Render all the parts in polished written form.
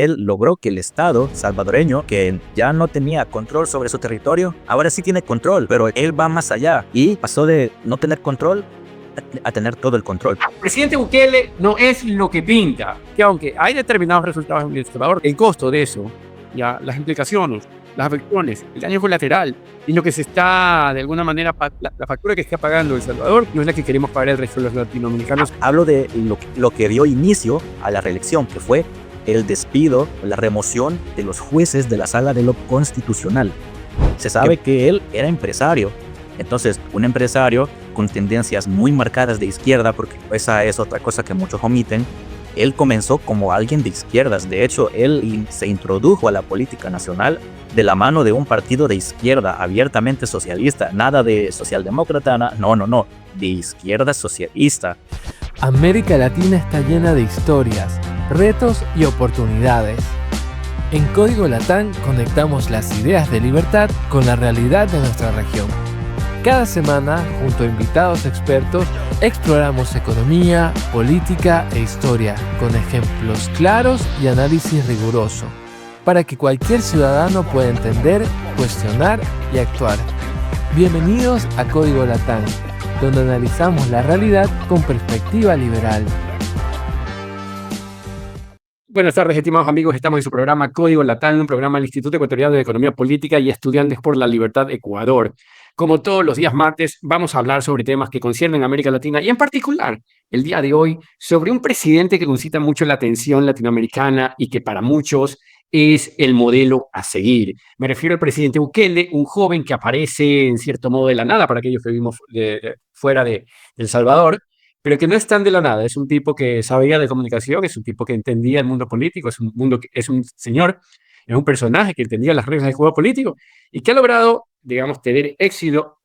Él logró que el Estado salvadoreño, que ya no tenía control sobre su territorio, ahora sí tiene control, pero él va más allá y pasó de no tener control a tener todo el control. El presidente Bukele no es lo que pinta, que aunque hay determinados resultados en El Salvador, el costo de eso, ya las implicaciones, las afecciones, el daño colateral y lo que se está, de alguna manera, la factura que está pagando El Salvador no es la que queremos pagar el resto de los latinoamericanos. Hablo de lo que dio inicio a la reelección, que fue el despido, la remoción de los jueces de la Sala de lo Constitucional. Se sabe que él era empresario. Entonces, un empresario con tendencias muy marcadas de izquierda, porque esa es otra cosa que muchos omiten, él comenzó como alguien de izquierdas. De hecho, él se introdujo a la política nacional de la mano de un partido de izquierda abiertamente socialista, nada de socialdemócrata, no, de izquierda socialista. América Latina está llena de historias, retos y oportunidades. En Código Latán conectamos las ideas de libertad con la realidad de nuestra región. Cada semana, junto a invitados expertos, exploramos economía, política e historia, con ejemplos claros y análisis riguroso, para que cualquier ciudadano pueda entender, cuestionar y actuar. Bienvenidos a Código Latán, donde analizamos la realidad con perspectiva liberal. Buenas tardes, estimados amigos. Estamos en su programa Código Latán, un programa del Instituto Ecuatoriano de Economía Política y Estudiantes por la Libertad Ecuador. Como todos los días martes, vamos a hablar sobre temas que conciernen a América Latina y en particular, el día de hoy, sobre un presidente que concita mucho la atención latinoamericana y que para muchos es el modelo a seguir. Me refiero al presidente Bukele, un joven que aparece en cierto modo de la nada para aquellos que vivimos fuera de El Salvador, pero que no es tan de la nada. Es un tipo que sabía de comunicación, es un tipo que entendía el mundo político, es un señor, es un personaje que entendía las reglas del juego político y que ha logrado, digamos, tener éxito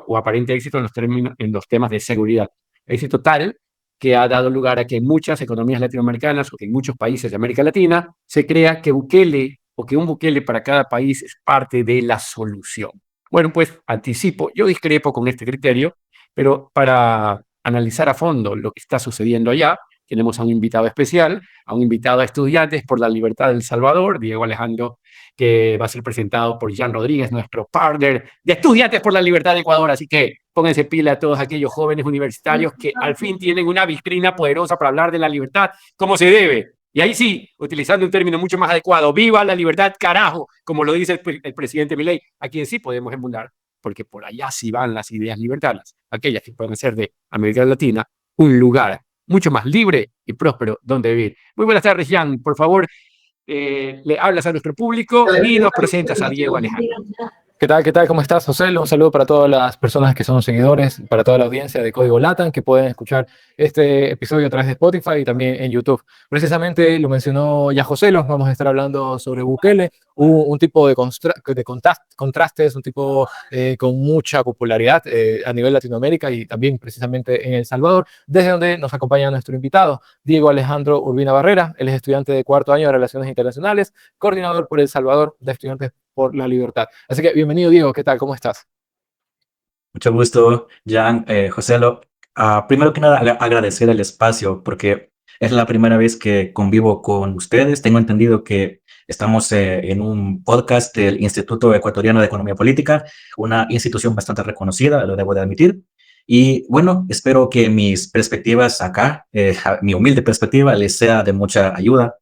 o aparente éxito en los temas de seguridad. Éxito tal que ha dado lugar a que en muchas economías latinoamericanas o que en muchos países de América Latina se crea que Bukele o que un Bukele para cada país es parte de la solución. Bueno, pues anticipo, yo discrepo con este criterio, pero para analizar a fondo lo que está sucediendo allá, tenemos a un invitado especial, a un invitado a Estudiantes por la Libertad del Salvador, Diego Alejandro, que va a ser presentado por Jan Rodríguez, nuestro partner de Estudiantes por la Libertad de Ecuador. Así que pónganse pila a todos aquellos jóvenes universitarios que al fin tienen una vitrina poderosa para hablar de la libertad como se debe. Y ahí sí, utilizando un término mucho más adecuado, ¡viva la libertad, carajo! Como lo dice el presidente Milei, a quien sí podemos emular, porque por allá sí van las ideas libertarias, aquellas que pueden ser de América Latina, un lugar mucho más libre y próspero donde vivir. Muy buenas tardes, Jan. Por favor, le hablas a nuestro público y nos presentas a Diego Alejandro. ¿Qué tal? ¿Qué tal? ¿Cómo estás, José? Un saludo para todas las personas que son seguidores, para toda la audiencia de Código Latam, que pueden escuchar este episodio a través de Spotify y también en YouTube. Precisamente lo mencionó ya José, los vamos a estar hablando sobre Bukele, un tipo de contrastes, un tipo con mucha popularidad a nivel Latinoamérica y también precisamente en El Salvador, desde donde nos acompaña nuestro invitado, Diego Alejandro Urbina Barrera. Él es estudiante de cuarto año de Relaciones Internacionales, coordinador por El Salvador de Estudiantes por la Libertad. Así que bienvenido, Diego. ¿Qué tal? ¿Cómo estás? Mucho gusto, Jan, Joselo. Primero que nada, agradecer el espacio porque es la primera vez que convivo con ustedes. Tengo entendido que estamos en un podcast del Instituto Ecuatoriano de Economía Política, una institución bastante reconocida, lo debo de admitir. Y bueno, espero que mis perspectivas acá, mi humilde perspectiva, les sea de mucha ayuda.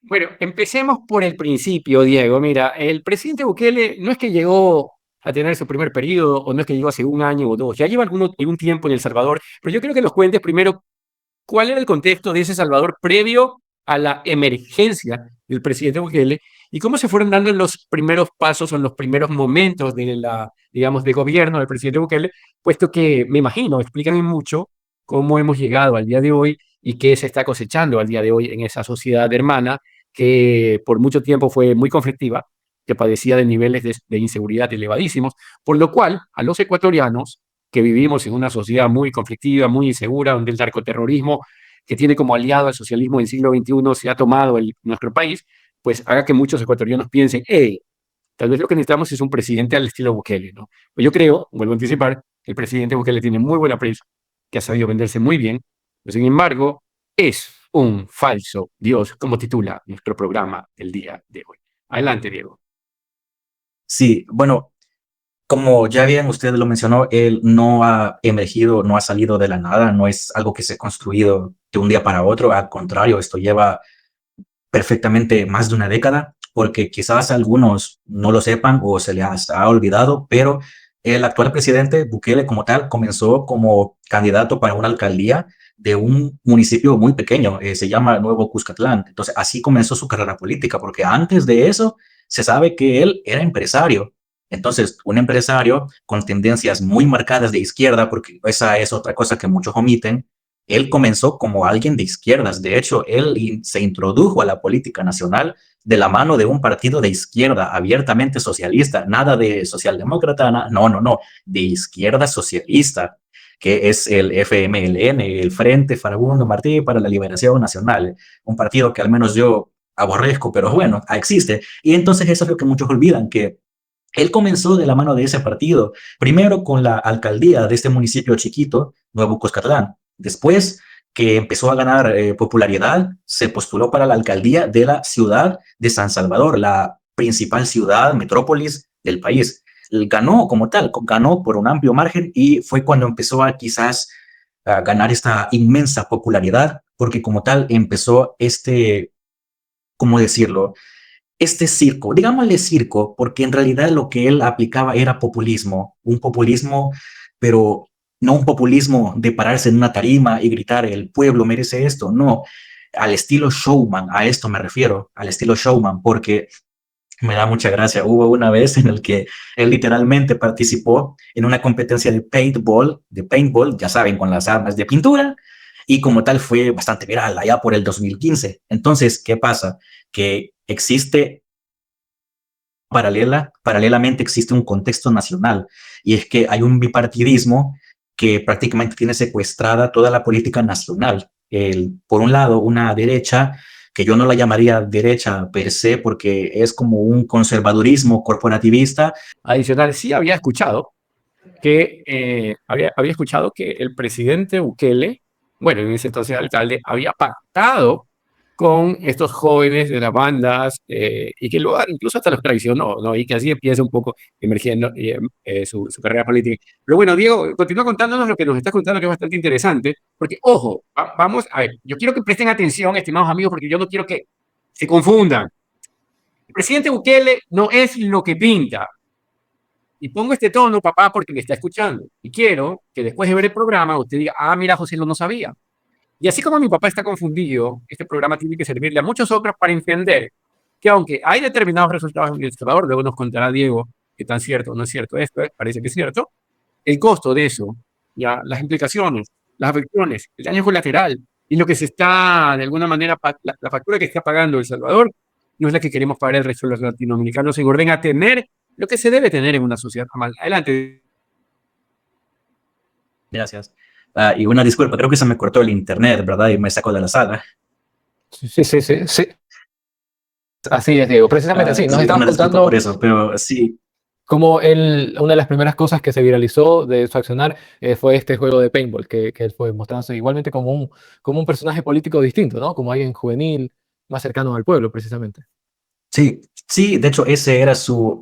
Bueno, empecemos por el principio, Diego. Mira, el presidente Bukele no es que llegó a tener su primer periodo o no es que llegó hace un año o dos, ya lleva algún tiempo en El Salvador, pero yo creo que nos cuentes primero cuál era el contexto de ese Salvador previo a la emergencia del presidente Bukele y cómo se fueron dando los primeros pasos o en los primeros momentos de digamos, de gobierno del presidente Bukele, puesto que me imagino, explican mucho cómo hemos llegado al día de hoy y qué se está cosechando al día de hoy en esa sociedad hermana que por mucho tiempo fue muy conflictiva, que padecía de niveles de inseguridad elevadísimos, por lo cual a los ecuatorianos que vivimos en una sociedad muy conflictiva, muy insegura, donde el narcoterrorismo, que tiene como aliado al socialismo del siglo XXI, se ha tomado nuestro país, pues haga que muchos ecuatorianos piensen, hey, tal vez lo que necesitamos es un presidente al estilo Bukele, ¿no? Pues yo creo, vuelvo a anticipar, que el presidente Bukele tiene muy buena prensa, que ha sabido venderse muy bien, pero sin embargo, es un falso Dios, como titula nuestro programa del día de hoy. Adelante, Diego. Sí, bueno, como ya bien usted lo mencionó, él no ha emergido, no ha salido de la nada, no es algo que se ha construido de un día para otro, al contrario, esto lleva perfectamente más de una década, porque quizás algunos no lo sepan o se les ha olvidado, pero el actual presidente Bukele como tal comenzó como candidato para una alcaldía de un municipio muy pequeño, se llama Nuevo Cuscatlán. Entonces así comenzó su carrera política, porque antes de eso se sabe que él era empresario. Entonces, un empresario con tendencias muy marcadas de izquierda, porque esa es otra cosa que muchos omiten, él comenzó como alguien de izquierdas. De hecho, él se introdujo a la política nacional de la mano de un partido de izquierda abiertamente socialista, nada de socialdemócrata, no, de izquierda socialista, que es el FMLN, el Frente Farabundo Martí para la Liberación Nacional, un partido que al menos yo aborrezco, pero bueno, existe. Y entonces eso es lo que muchos olvidan, que él comenzó de la mano de ese partido, primero con la alcaldía de este municipio chiquito, Nuevo Cuscatlán. Después que empezó a ganar popularidad, se postuló para la alcaldía de la ciudad de San Salvador, la principal ciudad, metrópolis del país. Ganó como tal, ganó por un amplio margen y fue cuando empezó a quizás a ganar esta inmensa popularidad, porque como tal empezó ¿cómo decirlo? Este circo, digámosle circo, porque en realidad lo que él aplicaba era populismo, un populismo, pero no un populismo de pararse en una tarima y gritar el pueblo merece esto, no, al estilo showman, a esto me refiero, al estilo showman, porque me da mucha gracia. Hubo una vez en el que él literalmente participó en una competencia de paintball, ya saben, con las armas de pintura, y como tal fue bastante viral allá por el 2015. Entonces, ¿qué pasa? Que existe paralelamente existe un contexto nacional, y es que hay un bipartidismo que prácticamente tiene secuestrada toda la política nacional. Por un lado, una derecha que yo no la llamaría derecha per se porque es como un conservadurismo corporativista. Adicional, sí había escuchado que había escuchado que el presidente Bukele, bueno, en ese entonces alcalde, había pactado con estos jóvenes de las bandas y que luego incluso hasta los traicionó, ¿no? Y que así empieza un poco emergiendo su carrera política. Pero bueno, Diego, continúa contándonos lo que nos está contando, que es bastante interesante, porque, ojo, vamos a ver, yo quiero que presten atención, estimados amigos, porque yo no quiero que se confundan. El presidente Bukele no es lo que pinta. Y pongo este tono, papá, porque me está escuchando. Y quiero que después de ver el programa usted diga, ah, mira, José lo no sabía. Y así como mi papá está confundido, este programa tiene que servirle a muchos otros para entender que aunque hay determinados resultados en El Salvador, luego nos contará Diego qué tan cierto o no es cierto esto, parece que es cierto, el costo de eso, ya las implicaciones, las afecciones, el daño colateral y lo que se está, de alguna manera, la factura que está pagando El Salvador, no es la que queremos pagar el resto de los latinoamericanos en orden a tener lo que se debe tener en una sociedad normal. Adelante. Gracias. Y una disculpa, creo que se me cortó el internet, ¿verdad? Y me sacó de la sala. Sí. Así es, Diego. Precisamente así. Nos Sí, estabas una disculpa contando por eso, pero sí. como una de las primeras cosas que se viralizó de su accionar fue este juego de paintball, que él fue mostrándose igualmente como un personaje político distinto, ¿no? Como alguien juvenil, más cercano al pueblo, precisamente. Sí, sí, de hecho ese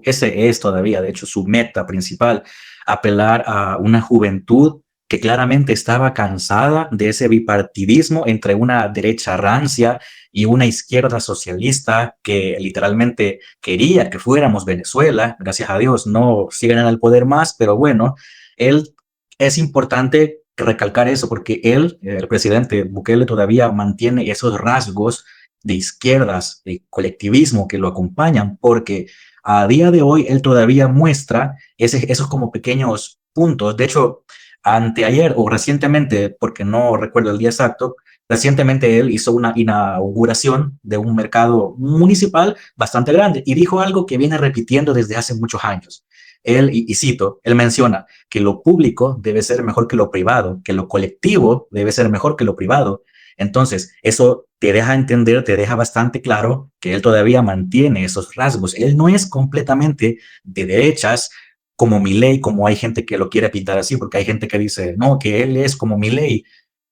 es todavía, de hecho, su meta principal, apelar a una juventud que claramente estaba cansada de ese bipartidismo entre una derecha rancia y una izquierda socialista que literalmente quería que fuéramos Venezuela. Gracias a Dios no siguen en el poder más, pero bueno, él es importante recalcar eso porque él, el presidente Bukele, todavía mantiene esos rasgos de izquierdas, de colectivismo que lo acompañan, porque a día de hoy él todavía muestra esos como pequeños puntos. De hecho, anteayer o recientemente, porque no recuerdo el día exacto, recientemente él hizo una inauguración de un mercado municipal bastante grande y dijo algo que viene repitiendo desde hace muchos años. Él, y cito, él menciona que lo público debe ser mejor que lo privado, que lo colectivo debe ser mejor que lo privado. Entonces, eso te deja entender, te deja bastante claro que él todavía mantiene esos rasgos. Él no es completamente de derechas como Milei, como hay gente que lo quiere pintar así, porque hay gente que dice, no, que él es como Milei.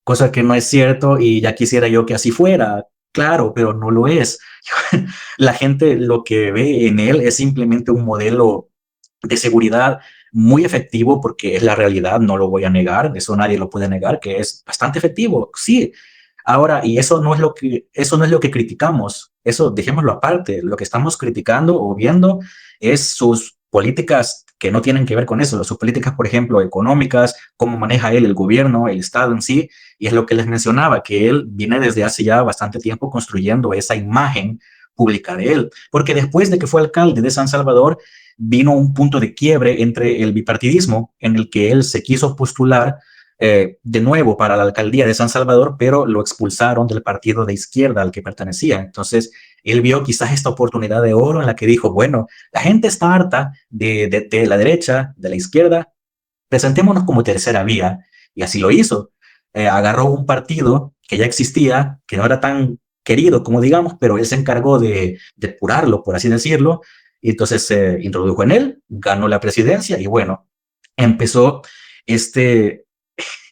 cosa que no es cierto y ya quisiera yo que así fuera. Claro, pero no lo es. La gente lo que ve en él es simplemente un modelo de seguridad muy efectivo, porque es la realidad, no lo voy a negar, eso nadie lo puede negar, que es bastante efectivo, sí. Ahora, y eso no es lo que criticamos, eso dejémoslo aparte, lo que estamos criticando o viendo es sus políticas que no tienen que ver con eso, sus políticas, por ejemplo, económicas, cómo maneja él el gobierno, el Estado en sí, y es lo que les mencionaba, que él viene desde hace ya bastante tiempo construyendo esa imagen pública de él, porque después de que fue alcalde de San Salvador, vino un punto de quiebre entre el bipartidismo, en el que él se quiso postular de nuevo para la alcaldía de San Salvador, pero lo expulsaron del partido de izquierda al que pertenecía. Entonces, él vio quizás esta oportunidad de oro en la que dijo, bueno, la gente está harta de la derecha, de la izquierda, presentémonos como tercera vía. Y así lo hizo. Agarró un partido que ya existía, que no era tan querido como digamos, pero él se encargó de depurarlo, por así decirlo, y entonces se introdujo en él, ganó la presidencia y bueno, empezó este,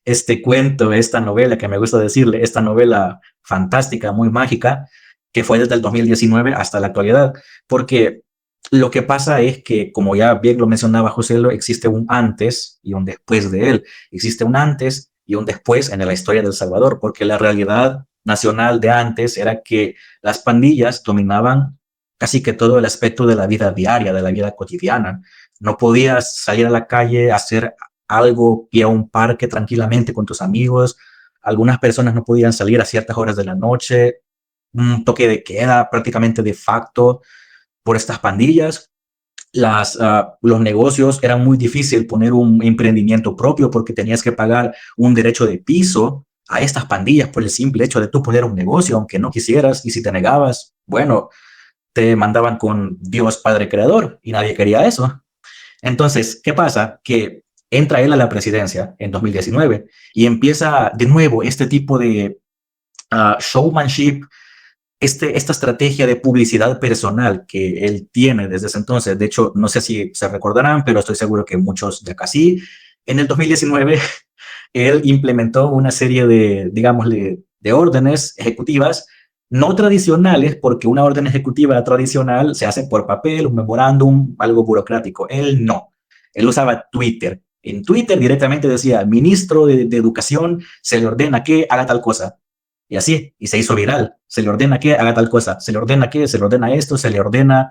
este cuento, esta novela que me gusta decirle, esta novela fantástica, muy mágica, que fue desde el 2019 hasta la actualidad, porque lo que pasa es que, como ya bien lo mencionaba José, existe un antes y un después de él, existe un antes y un después en la historia de El Salvador, porque la realidad nacional de antes era que las pandillas dominaban casi que todo el aspecto de la vida diaria, de la vida cotidiana. No podías salir a la calle, hacer algo, ir a un parque tranquilamente con tus amigos. Algunas personas no podían salir a ciertas horas de la noche, un toque de queda prácticamente de facto por estas pandillas. Los negocios eran muy difícil poner un emprendimiento propio porque tenías que pagar un derecho de piso a estas pandillas por el simple hecho de tú poner un negocio, aunque no quisieras, y si te negabas, bueno, te mandaban con Dios Padre Creador y nadie quería eso. Entonces, ¿qué pasa? Que entra él a la presidencia en 2019 y empieza de nuevo este tipo de showmanship, esta estrategia de publicidad personal que él tiene desde ese entonces. De hecho, no sé si se recordarán, pero estoy seguro que muchos de acá sí. En el 2019, él implementó una serie de, digámosle, de órdenes ejecutivas no tradicionales, porque una orden ejecutiva tradicional se hace por papel, un memorándum, algo burocrático. Él no. Él usaba Twitter. En Twitter directamente decía, ministro de Educación, se le ordena que haga tal cosa. Y así, y se hizo viral. Se le ordena que haga tal cosa. Se le ordena que, se le ordena esto, se le ordena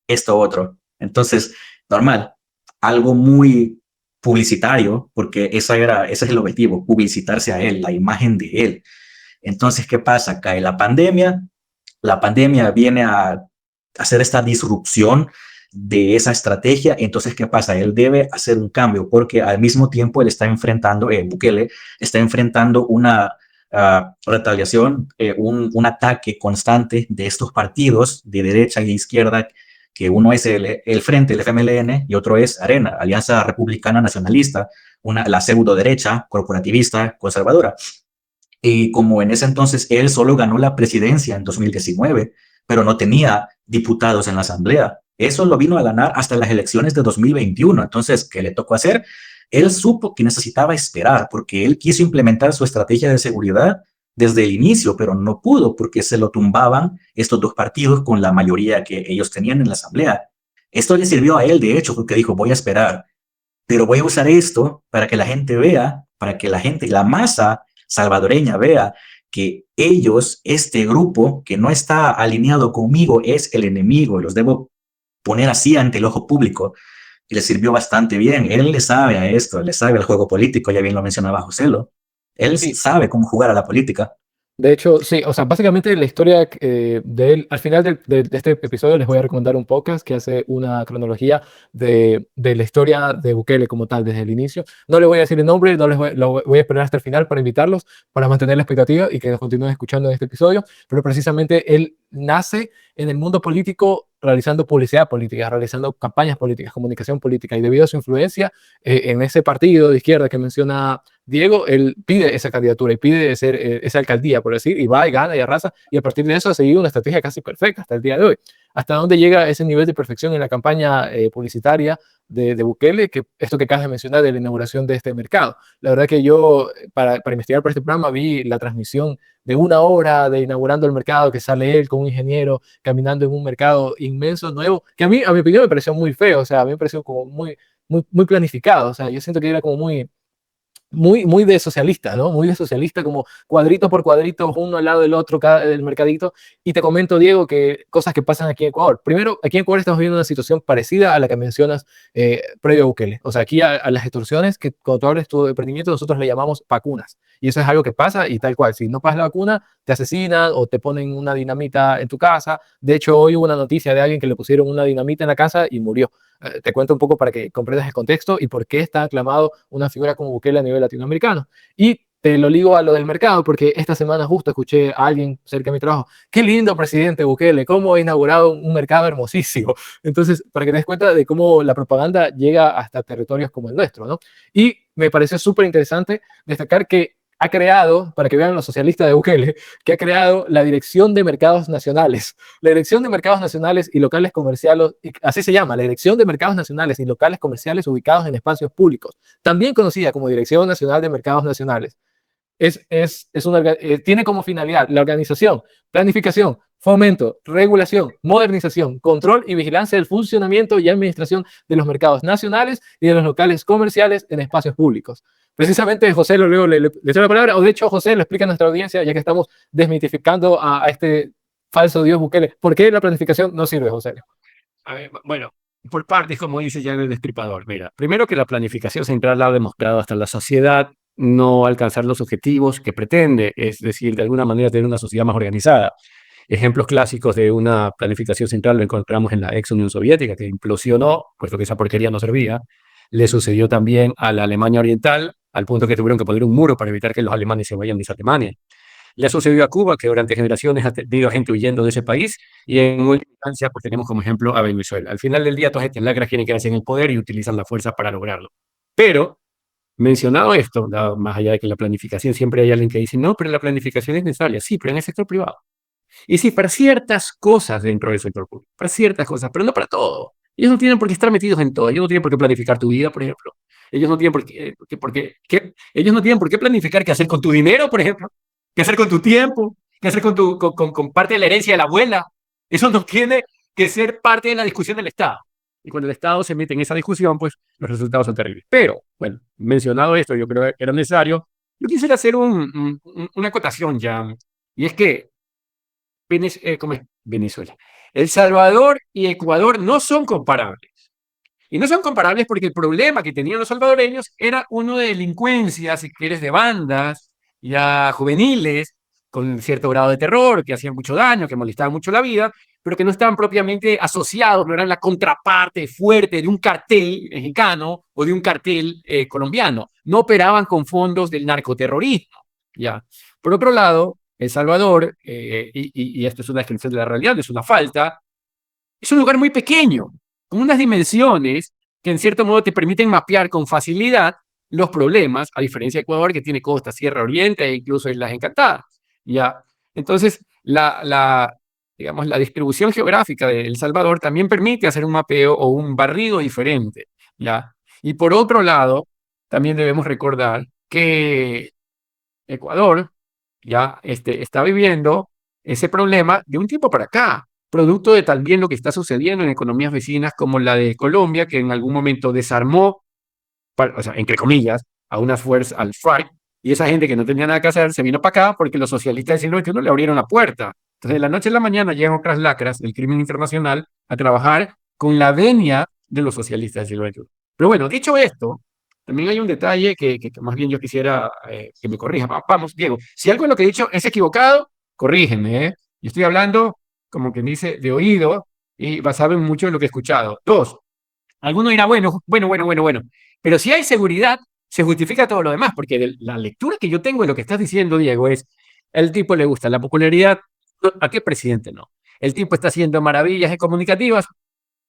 esto otro. Entonces, normal. Algo muy publicitario, porque ese es el objetivo, publicitarse a él, la imagen de él. Entonces, ¿qué pasa? Cae la pandemia viene a hacer esta disrupción de esa estrategia. Entonces, ¿qué pasa? Él debe hacer un cambio porque al mismo tiempo él está enfrentando, Bukele está enfrentando una retaliación, un ataque constante de estos partidos de derecha y izquierda, que uno es el Frente, el FMLN, y otro es Arena, Alianza Republicana Nacionalista, la pseudo derecha corporativista conservadora. Y como en ese entonces él solo ganó la presidencia en 2019, pero no tenía diputados en la asamblea. Eso lo vino a ganar hasta las elecciones de 2021. Entonces, ¿qué le tocó hacer? Él supo que necesitaba esperar porque él quiso implementar su estrategia de seguridad desde el inicio, pero no pudo porque se lo tumbaban estos dos partidos con la mayoría que ellos tenían en la asamblea. Esto le sirvió a él, de hecho, porque dijo, voy a esperar, pero voy a usar esto para que la gente vea, para que la gente, la masa salvadoreña vea que ellos, este grupo que no está alineado conmigo, es el enemigo y los debo poner así ante el ojo público. Y le sirvió bastante bien. Él le sabe a esto, le sabe al juego político, ya bien lo mencionaba Joselo. Él Sí. sabe cómo jugar a la política. De hecho, sí, o sea, básicamente la historia de él, al final de este episodio les voy a recomendar un podcast que hace una cronología de la historia de Bukele como tal, desde el inicio. No les voy a decir el nombre, no les voy a esperar hasta el final para invitarlos, para mantener la expectativa y que nos continúen escuchando en este episodio, pero precisamente él nace en el mundo político realizando publicidad política, realizando campañas políticas, comunicación política, y debido a su influencia en ese partido de izquierda que menciona Diego, él pide esa candidatura y pide ser esa alcaldía, por decir, y va y gana y arrasa, y a partir de eso ha seguido una estrategia casi perfecta hasta el día de hoy. ¿Hasta dónde llega ese nivel de perfección en la campaña publicitaria de Bukele? Que esto que acabas de mencionar de la inauguración de este mercado. La verdad que yo, para investigar para este programa, vi la transmisión de 1 hora de inaugurando el mercado, que sale él con un ingeniero caminando en un mercado inmenso, nuevo, que a mí, a mi opinión, me pareció muy feo, o sea, a mí me pareció como muy planificado, o sea, yo siento que era como muy de socialista, ¿no? Muy de socialista, como cuadrito por cuadrito, uno al lado del otro, el mercadito. Y te comento, Diego, que cosas que pasan aquí en Ecuador. Primero, aquí en Ecuador estamos viviendo una situación parecida a la que mencionas previo a Bukele. O sea, aquí a las extorsiones, que cuando tú abres tu emprendimiento, nosotros le llamamos vacunas. Y eso es algo que pasa y tal cual. Si no pasas la vacuna, te asesinan o te ponen una dinamita en tu casa. De hecho, hoy hubo una noticia de alguien que le pusieron una dinamita en la casa y murió. Te cuento un poco para que comprendas el contexto y por qué está aclamado una figura como Bukele a nivel latinoamericano. Y te lo ligo a lo del mercado, porque esta semana justo escuché a alguien cerca de mi trabajo, qué lindo presidente Bukele, cómo ha inaugurado un mercado hermosísimo. Entonces, para que te des cuenta de cómo la propaganda llega hasta territorios como el nuestro, ¿no? Y me pareció súper interesante destacar que ha creado, para que vean los socialistas de Bukele, que ha creado la Dirección de Mercados Nacionales. La Dirección de Mercados Nacionales y Locales Comerciales, así se llama, la Dirección de Mercados Nacionales y Locales Comerciales ubicados en espacios públicos, también conocida como Dirección Nacional de Mercados Nacionales. Tiene como finalidad la organización, planificación, fomento, regulación, modernización, control y vigilancia del funcionamiento y administración de los mercados nacionales y de los locales comerciales en espacios públicos. Precisamente, José, luego le doy la palabra, o de hecho, José lo explica a nuestra audiencia, ya que estamos desmitificando a este falso Dios Bukele. ¿Por qué la planificación no sirve, José? A ver, bueno, por partes, como dice ya el destripador. Mira, primero que la planificación central ha demostrado hasta la sociedad no alcanzar los objetivos que pretende, es decir, de alguna manera tener una sociedad más organizada. Ejemplos clásicos de una planificación central lo encontramos en la ex Unión Soviética, que implosionó, puesto que esa porquería no servía. Le sucedió también a la Alemania Oriental, al punto que tuvieron que poner un muro para evitar que los alemanes se vayan de esa Alemania. Le ha sucedido a Cuba, que durante generaciones ha tenido gente huyendo de ese país, y en última instancia, pues tenemos como ejemplo a Venezuela. Al final del día, todas estas lacras quieren quedarse en el poder y utilizan la fuerza para lograrlo. Pero, mencionado esto, más allá de que la planificación, siempre hay alguien que dice, no, pero la planificación es necesaria. Sí, pero en el sector privado. Y sí, para ciertas cosas dentro del sector público, para ciertas cosas, pero no para todo. Ellos no tienen por qué estar metidos en todo. Ellos no tienen por qué planificar tu vida, por ejemplo. Ellos no tienen ellos no tienen por qué planificar qué hacer con tu dinero, por ejemplo, qué hacer con tu tiempo, qué hacer con parte de la herencia de la abuela. Eso no tiene que ser parte de la discusión del Estado. Y cuando el Estado se mete en esa discusión, pues los resultados son terribles. Pero, bueno, mencionado esto, yo creo que era necesario. Yo quisiera hacer una acotación ya, y es que ¿cómo es? Venezuela. El Salvador y Ecuador no son comparables. Y no son comparables porque el problema que tenían los salvadoreños era uno de delincuencia, si quieres, de bandas ya juveniles, con cierto grado de terror, que hacían mucho daño, que molestaban mucho la vida, pero que no estaban propiamente asociados, no eran la contraparte fuerte de un cartel mexicano o de un cartel colombiano. No operaban con fondos del narcoterrorismo. ¿Ya? Por otro lado, El Salvador, y esto es una descripción de la realidad, es una falta, es un lugar muy pequeño, con unas dimensiones que en cierto modo te permiten mapear con facilidad los problemas, a diferencia de Ecuador, que tiene costa, Sierra Oriente e incluso Islas Encantadas. ¿Ya? Entonces, digamos, la distribución geográfica de El Salvador también permite hacer un mapeo o un barrido diferente. ¿Ya? Y por otro lado, también debemos recordar que Ecuador ya está viviendo ese problema de un tiempo para acá, producto de también lo que está sucediendo en economías vecinas como la de Colombia, que en algún momento desarmó, o sea, entre comillas, a unas fuerzas, al FARC, y esa gente que no tenía nada que hacer se vino para acá porque los socialistas del siglo XXI le abrieron la puerta. Entonces, de la noche a la mañana llegan otras lacras del crimen internacional a trabajar con la venia de los socialistas del siglo XXI. Pero bueno, dicho esto, también hay un detalle que más bien yo quisiera que me corrija. Vamos, Diego, si algo de lo que he dicho es equivocado, corrígeme, ¿eh? Yo estoy hablando, como quien dice, de oído y basado en mucho de lo que he escuchado. Dos, alguno dirá, bueno. Pero si hay seguridad, se justifica todo lo demás, porque la lectura que yo tengo de lo que estás diciendo, Diego, es, el tipo le gusta la popularidad, ¿a qué presidente no? El tipo está haciendo maravillas comunicativas,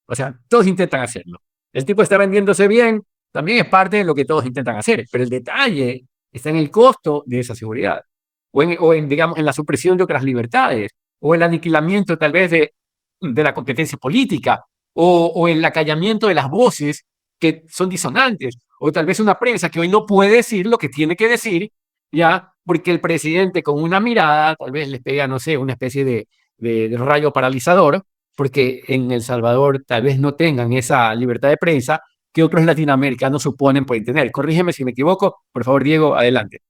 o sea, todos intentan hacerlo. El tipo está vendiéndose bien, también es parte de lo que todos intentan hacer, pero el detalle está en el costo de esa seguridad, digamos, en la supresión de otras libertades, o el aniquilamiento tal vez de la competencia política, o el acallamiento de las voces que son disonantes, o tal vez una prensa que hoy no puede decir lo que tiene que decir, ya, porque el presidente con una mirada tal vez les pega, no sé, una especie de rayo paralizador, porque en El Salvador tal vez no tengan esa libertad de prensa que otros latinoamericanos suponen pueden tener. Corrígeme si me equivoco, por favor, Diego, adelante.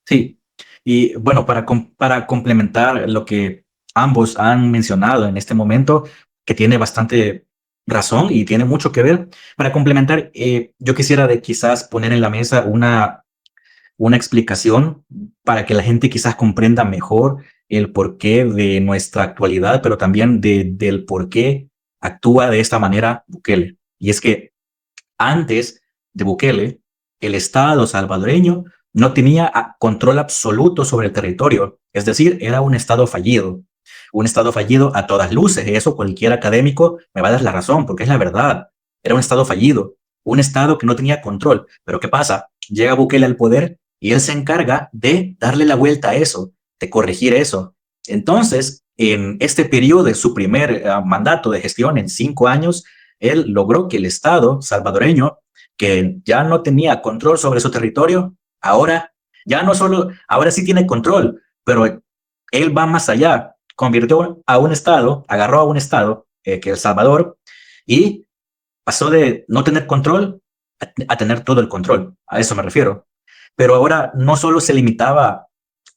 Sí, y bueno, para complementar lo que ambos han mencionado en este momento, que tiene bastante razón y tiene mucho que ver, para complementar, yo quisiera quizás poner en la mesa una explicación para que la gente quizás comprenda mejor el porqué de nuestra actualidad, pero también del por qué actúa de esta manera Bukele. Y es que antes de Bukele, el Estado salvadoreño no tenía control absoluto sobre el territorio, es decir, era un Estado fallido a todas luces, y eso cualquier académico me va a dar la razón, porque es la verdad, era un Estado fallido, un Estado que no tenía control. Pero ¿qué pasa? Llega Bukele al poder y él se encarga de darle la vuelta a eso, de corregir eso. Entonces, en este periodo de su primer mandato de gestión en 5 años, él logró que el Estado salvadoreño, que ya no tenía control sobre su territorio, ahora ya no solo, ahora sí tiene control, pero él va más allá, convirtió a un Estado, agarró a un Estado, que El Salvador, y pasó de no tener control a tener todo el control, a eso me refiero. Pero ahora no solo se limitaba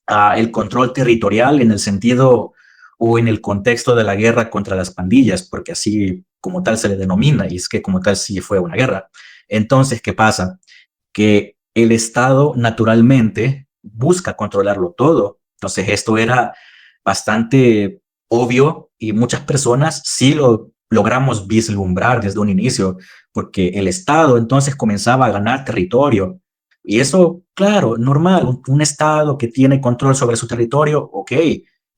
a el control territorial en el sentido o en el contexto de la guerra contra las pandillas, porque así como tal se le denomina, y es que como tal sí fue una guerra. Entonces, ¿qué pasa? Que el Estado naturalmente busca controlarlo todo. Entonces, esto era bastante obvio y muchas personas sí lo logramos vislumbrar desde un inicio, porque el Estado entonces comenzaba a ganar territorio. Y eso, claro, normal, un Estado que tiene control sobre su territorio, ok,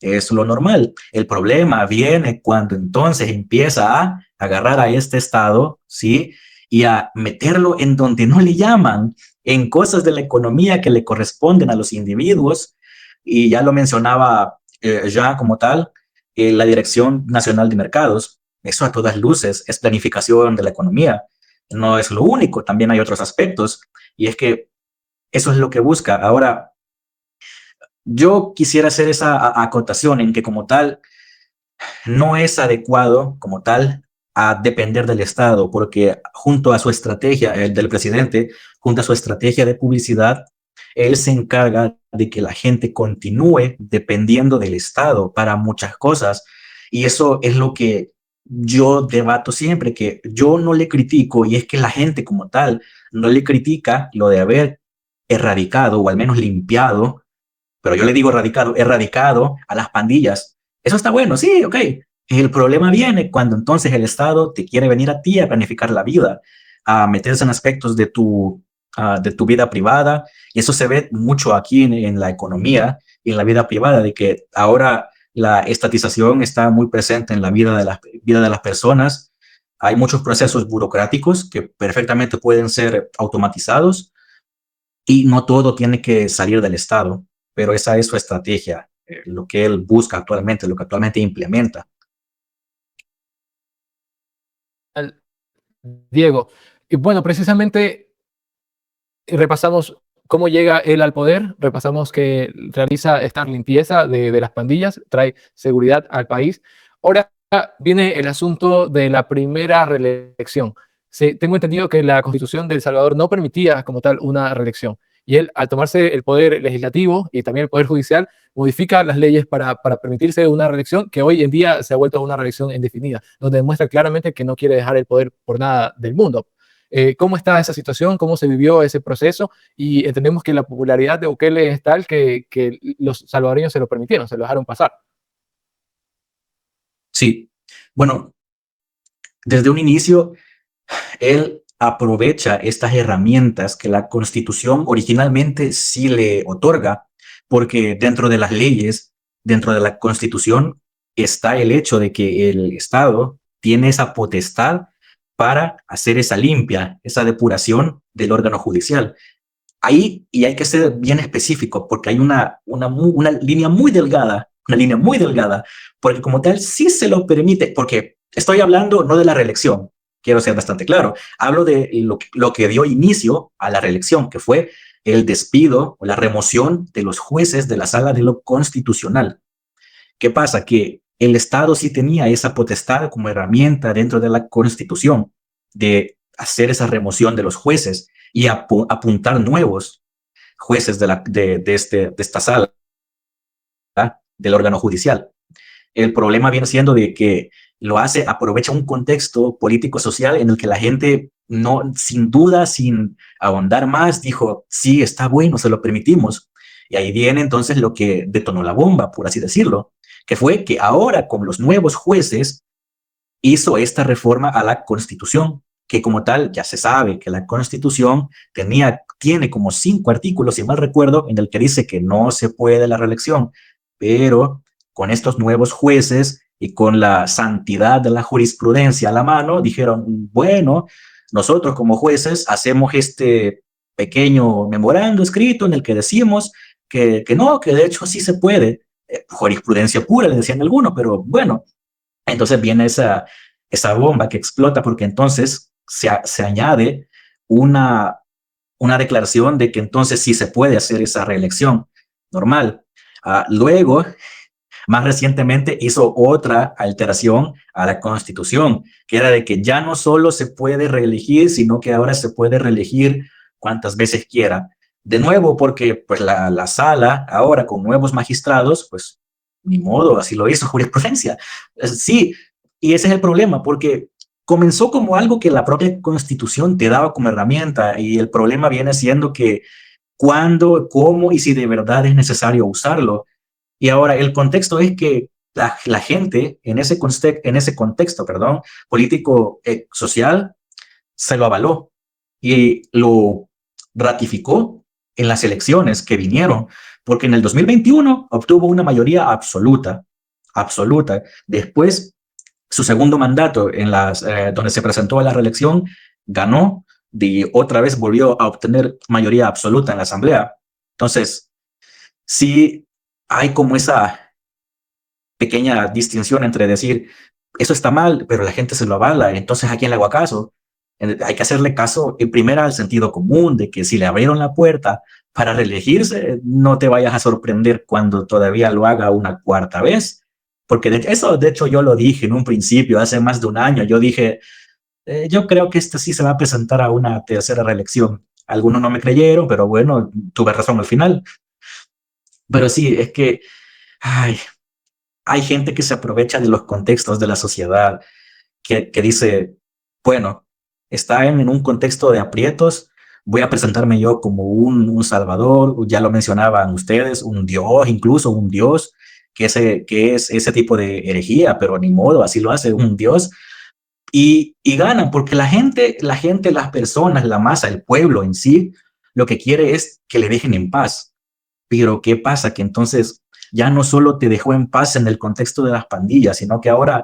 es lo normal. El problema viene cuando entonces empieza a agarrar a este Estado, ¿sí? Y a meterlo en donde no le llaman, en cosas de la economía que le corresponden a los individuos. Y ya lo mencionaba ya como tal, la Dirección Nacional de Mercados. Eso a todas luces es planificación de la economía. No es lo único, también hay otros aspectos. Y es que eso es lo que busca. Ahora, yo quisiera hacer esa acotación en que como tal no es adecuado como tal a depender del Estado, porque junto a su estrategia, el del presidente, junto a su estrategia de publicidad, él se encarga de que la gente continúe dependiendo del Estado para muchas cosas. Y eso es lo que yo debato siempre, que yo no le critico, y es que la gente como tal no le critica lo de haber erradicado o al menos limpiado, pero yo le digo erradicado a las pandillas. Eso está bueno, sí, ok. El problema viene cuando entonces el Estado te quiere venir a ti a planificar la vida, a meterse en aspectos de tu vida privada. Y eso se ve mucho aquí en la economía y en la vida privada, de que ahora la estatización está muy presente en la vida de las personas. Hay muchos procesos burocráticos que perfectamente pueden ser automatizados y no todo tiene que salir del Estado, pero esa es su estrategia, lo que él busca actualmente, lo que actualmente implementa. Diego, y bueno, precisamente repasamos cómo llega él al poder, repasamos que realiza esta limpieza de las pandillas, trae seguridad al país. Ahora viene el asunto de la primera reelección. Tengo entendido que la Constitución de El Salvador no permitía como tal una reelección. Y él, al tomarse el poder legislativo y también el poder judicial, modifica las leyes para permitirse una reelección que hoy en día se ha vuelto una reelección indefinida, donde demuestra claramente que no quiere dejar el poder por nada del mundo. ¿Cómo está esa situación? ¿Cómo se vivió ese proceso? Y entendemos que la popularidad de Bukele es tal que los salvadoreños se lo permitieron, se lo dejaron pasar. Sí, bueno, desde un inicio, él aprovecha estas herramientas que la Constitución originalmente sí le otorga, porque dentro de las leyes, dentro de la Constitución, está el hecho de que el Estado tiene esa potestad para hacer esa limpia, esa depuración del órgano judicial. Ahí, y hay que ser bien específico, porque hay una línea muy delgada, porque como tal sí se lo permite, porque estoy hablando no de la reelección, quiero ser bastante claro, hablo de lo que dio inicio a la reelección, que fue el despido o la remoción de los jueces de la Sala de lo Constitucional. ¿Qué pasa? Que el Estado sí tenía esa potestad como herramienta dentro de la Constitución de hacer esa remoción de los jueces y apuntar nuevos jueces de esta sala, ¿verdad? Del órgano judicial. El problema viene siendo de que lo hace, aprovecha un contexto político-social en el que la gente no, sin duda, sin ahondar más, dijo, sí, está bueno, se lo permitimos. Y ahí viene entonces lo que detonó la bomba, por así decirlo, que fue que ahora con los nuevos jueces hizo esta reforma a la Constitución, que como tal ya se sabe que la Constitución tiene como 5 artículos, si mal recuerdo, en el que dice que no se puede la reelección, pero con estos nuevos jueces y con la santidad de la jurisprudencia a la mano, dijeron, bueno, nosotros como jueces hacemos este pequeño memorando escrito en el que decimos que no, que de hecho sí se puede, jurisprudencia pura, le decían algunos, pero bueno, entonces viene esa bomba que explota porque entonces se añade una, una declaración de que entonces sí se puede hacer esa reelección normal. Luego, más recientemente, hizo otra alteración a la Constitución, que era de que ya no solo se puede reelegir, sino que ahora se puede reelegir cuantas veces quiera. De nuevo, porque pues la sala ahora con nuevos magistrados, pues ni modo, así lo hizo jurisprudencia. Sí, y ese es el problema, porque comenzó como algo que la propia Constitución te daba como herramienta y el problema viene siendo que cuándo, cómo y si de verdad es necesario usarlo. Y ahora el contexto es que la gente en ese contexto, perdón, político, social, se lo avaló y lo ratificó en las elecciones que vinieron, porque en el 2021 obtuvo una mayoría absoluta, absoluta. Después, su segundo mandato, donde se presentó a la reelección, ganó y otra vez volvió a obtener mayoría absoluta en la Asamblea. Entonces, sí hay como esa pequeña distinción entre decir, eso está mal, pero la gente se lo avala, entonces ¿a quién le hago caso? Hay que hacerle caso en primera al sentido común, de que si le abrieron la puerta para reelegirse, no te vayas a sorprender cuando todavía lo haga una cuarta vez, porque eso de hecho yo lo dije en un principio, hace más de un año, yo dije, yo creo que este sí se va a presentar a una tercera reelección. Algunos no me creyeron, pero bueno, tuve razón al final. Pero sí, es que ay, hay gente que se aprovecha de los contextos de la sociedad, que dice, bueno, está en un contexto de aprietos, voy a presentarme yo como un salvador, ya lo mencionaban ustedes, un dios, incluso un dios, que es ese tipo de herejía, pero ni modo, así lo hace un dios, y ganan, porque las personas, la masa, el pueblo en sí, lo que quiere es que le dejen en paz. Pero ¿qué pasa? Que entonces ya no solo te dejó en paz en el contexto de las pandillas, sino que ahora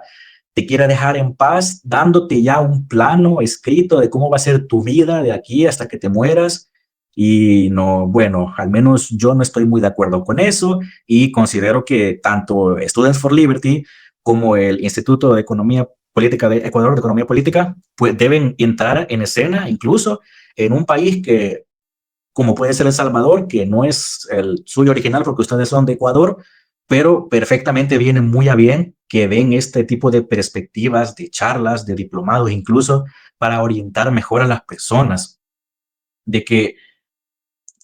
te quiere dejar en paz dándote ya un plano escrito de cómo va a ser tu vida de aquí hasta que te mueras. Y no, bueno, al menos yo no estoy muy de acuerdo con eso y considero que tanto Students for Liberty como el Instituto de Economía Política de Ecuador, de Economía Política, pues deben entrar en escena incluso en un país que como puede ser El Salvador, que no es el suyo original porque ustedes son de Ecuador, pero perfectamente viene muy a bien que den este tipo de perspectivas, de charlas, de diplomados incluso, para orientar mejor a las personas, de que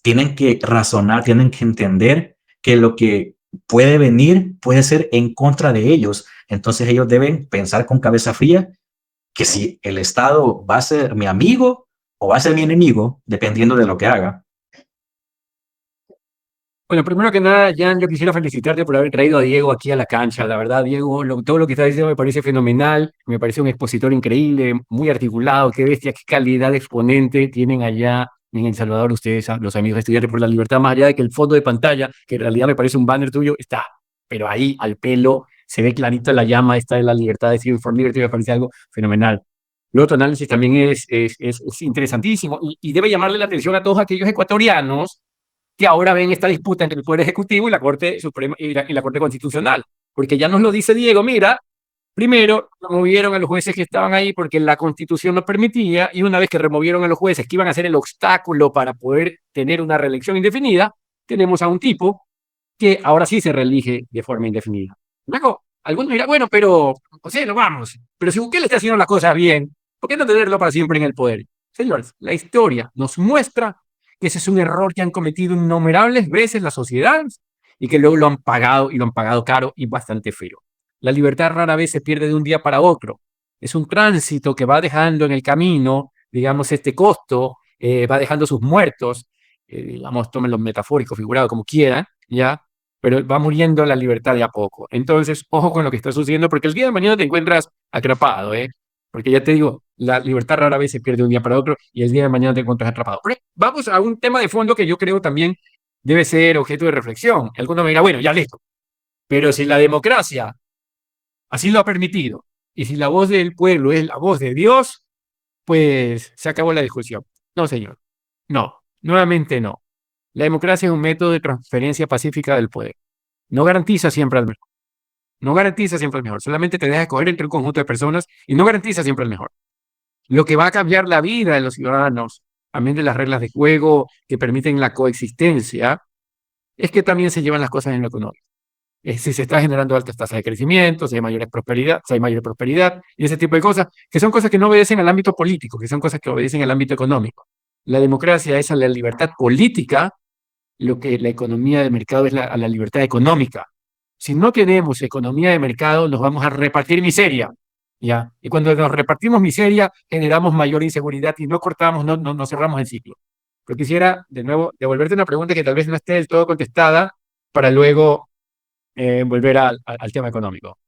tienen que razonar, tienen que entender que lo que puede venir puede ser en contra de ellos. Entonces ellos deben pensar con cabeza fría que si el Estado va a ser mi amigo o va a ser mi enemigo, dependiendo de lo que haga. Bueno, primero que nada, Jan, yo quisiera felicitarte por haber traído a Diego aquí a la cancha. La verdad, Diego, todo lo que estás diciendo me parece fenomenal, me parece un expositor increíble, muy articulado, qué bestia, qué calidad de exponente tienen allá en El Salvador ustedes, los amigos de Estudiantes por la Libertad, más allá de que el fondo de pantalla, que en realidad me parece un banner tuyo, está, pero ahí al pelo se ve clarito la llama esta de la libertad de Students for Liberty, me parece algo fenomenal. El otro análisis también es interesantísimo y debe llamarle la atención a todos aquellos ecuatorianos que ahora ven esta disputa entre el Poder Ejecutivo y la Corte Suprema y la Corte Constitucional. Porque ya nos lo dice Diego, mira, primero removieron a los jueces que estaban ahí porque la Constitución lo permitía, y una vez que removieron a los jueces que iban a ser el obstáculo para poder tener una reelección indefinida, tenemos a un tipo que ahora sí se reelige de forma indefinida. Luego, algunos dirán, bueno, pero, José, no vamos, pero si Bukele está haciendo las cosas bien, ¿por qué no tenerlo para siempre en el poder? Señores, la historia nos muestra que ese es un error que han cometido innumerables veces las sociedades y que luego lo han pagado, y lo han pagado caro y bastante feo. La libertad rara vez se pierde de un día para otro. Es un tránsito que va dejando en el camino, digamos, este costo, va dejando sus muertos, digamos, tómenlo metafórico, figurado, como quieran, ¿ya? Pero va muriendo la libertad de a poco. Entonces, ojo con lo que está sucediendo, porque el día de mañana te encuentras atrapado, ¿eh? Porque ya te digo, la libertad rara vez se pierde de un día para otro y el día de mañana te encuentras atrapado. Pero vamos a un tema de fondo que yo creo también debe ser objeto de reflexión. Alguno me dirá, bueno, ya listo. Pero si la democracia así lo ha permitido, y si la voz del pueblo es la voz de Dios, pues se acabó la discusión. No, señor. No, nuevamente no. La democracia es un método de transferencia pacífica del poder. No garantiza siempre el mejor. No garantiza siempre el mejor. Solamente te deja escoger entre un conjunto de personas y no garantiza siempre el mejor. Lo que va a cambiar la vida de los ciudadanos, también de las reglas de juego que permiten la coexistencia, es que también se llevan las cosas en lo económico. Si se está generando altas tasas de crecimiento, si hay mayor prosperidad y ese tipo de cosas, que son cosas que no obedecen al ámbito político, que son cosas que obedecen al ámbito económico. La democracia es a la libertad política, lo que la economía de mercado es a la libertad económica. Si no tenemos economía de mercado, nos vamos a repartir miseria, ¿ya? Y cuando nos repartimos miseria, generamos mayor inseguridad y no cortamos, no cerramos el ciclo. Pero quisiera, de nuevo, devolverte una pregunta que tal vez no esté del todo contestada para luego volver al tema económico.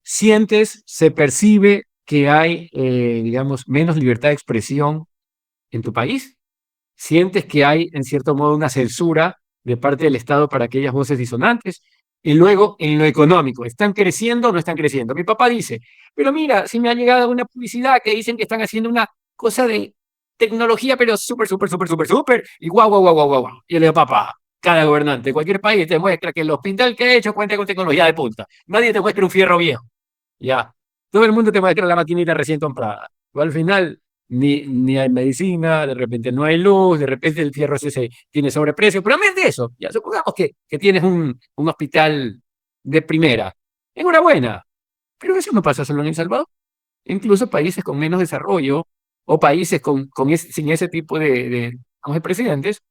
¿Sientes, se percibe que hay, digamos, menos libertad de expresión en tu país? ¿Sientes que hay, en cierto modo, una censura de parte del Estado para aquellas voces disonantes? Y luego, en lo económico, ¿están creciendo o no están creciendo? Mi papá dice, pero mira, si me ha llegado una publicidad que dicen que están haciendo una cosa de tecnología, pero súper, y guau. Y yo le digo, papá, cada gobernante de cualquier país te muestra que el hospital que ha hecho cuenta con tecnología de punta. Nadie te muestra un fierro viejo. Ya. Todo el mundo te muestra la maquinita recién comprada. O al final, ni hay medicina, de repente no hay luz, de repente el fierro ese tiene sobreprecio. Pero a vez de eso, ya supongamos que tienes un hospital de primera. Enhorabuena. Pero eso no pasa solo en El Salvador. Incluso países con menos desarrollo o países sin ese tipo de presidentes,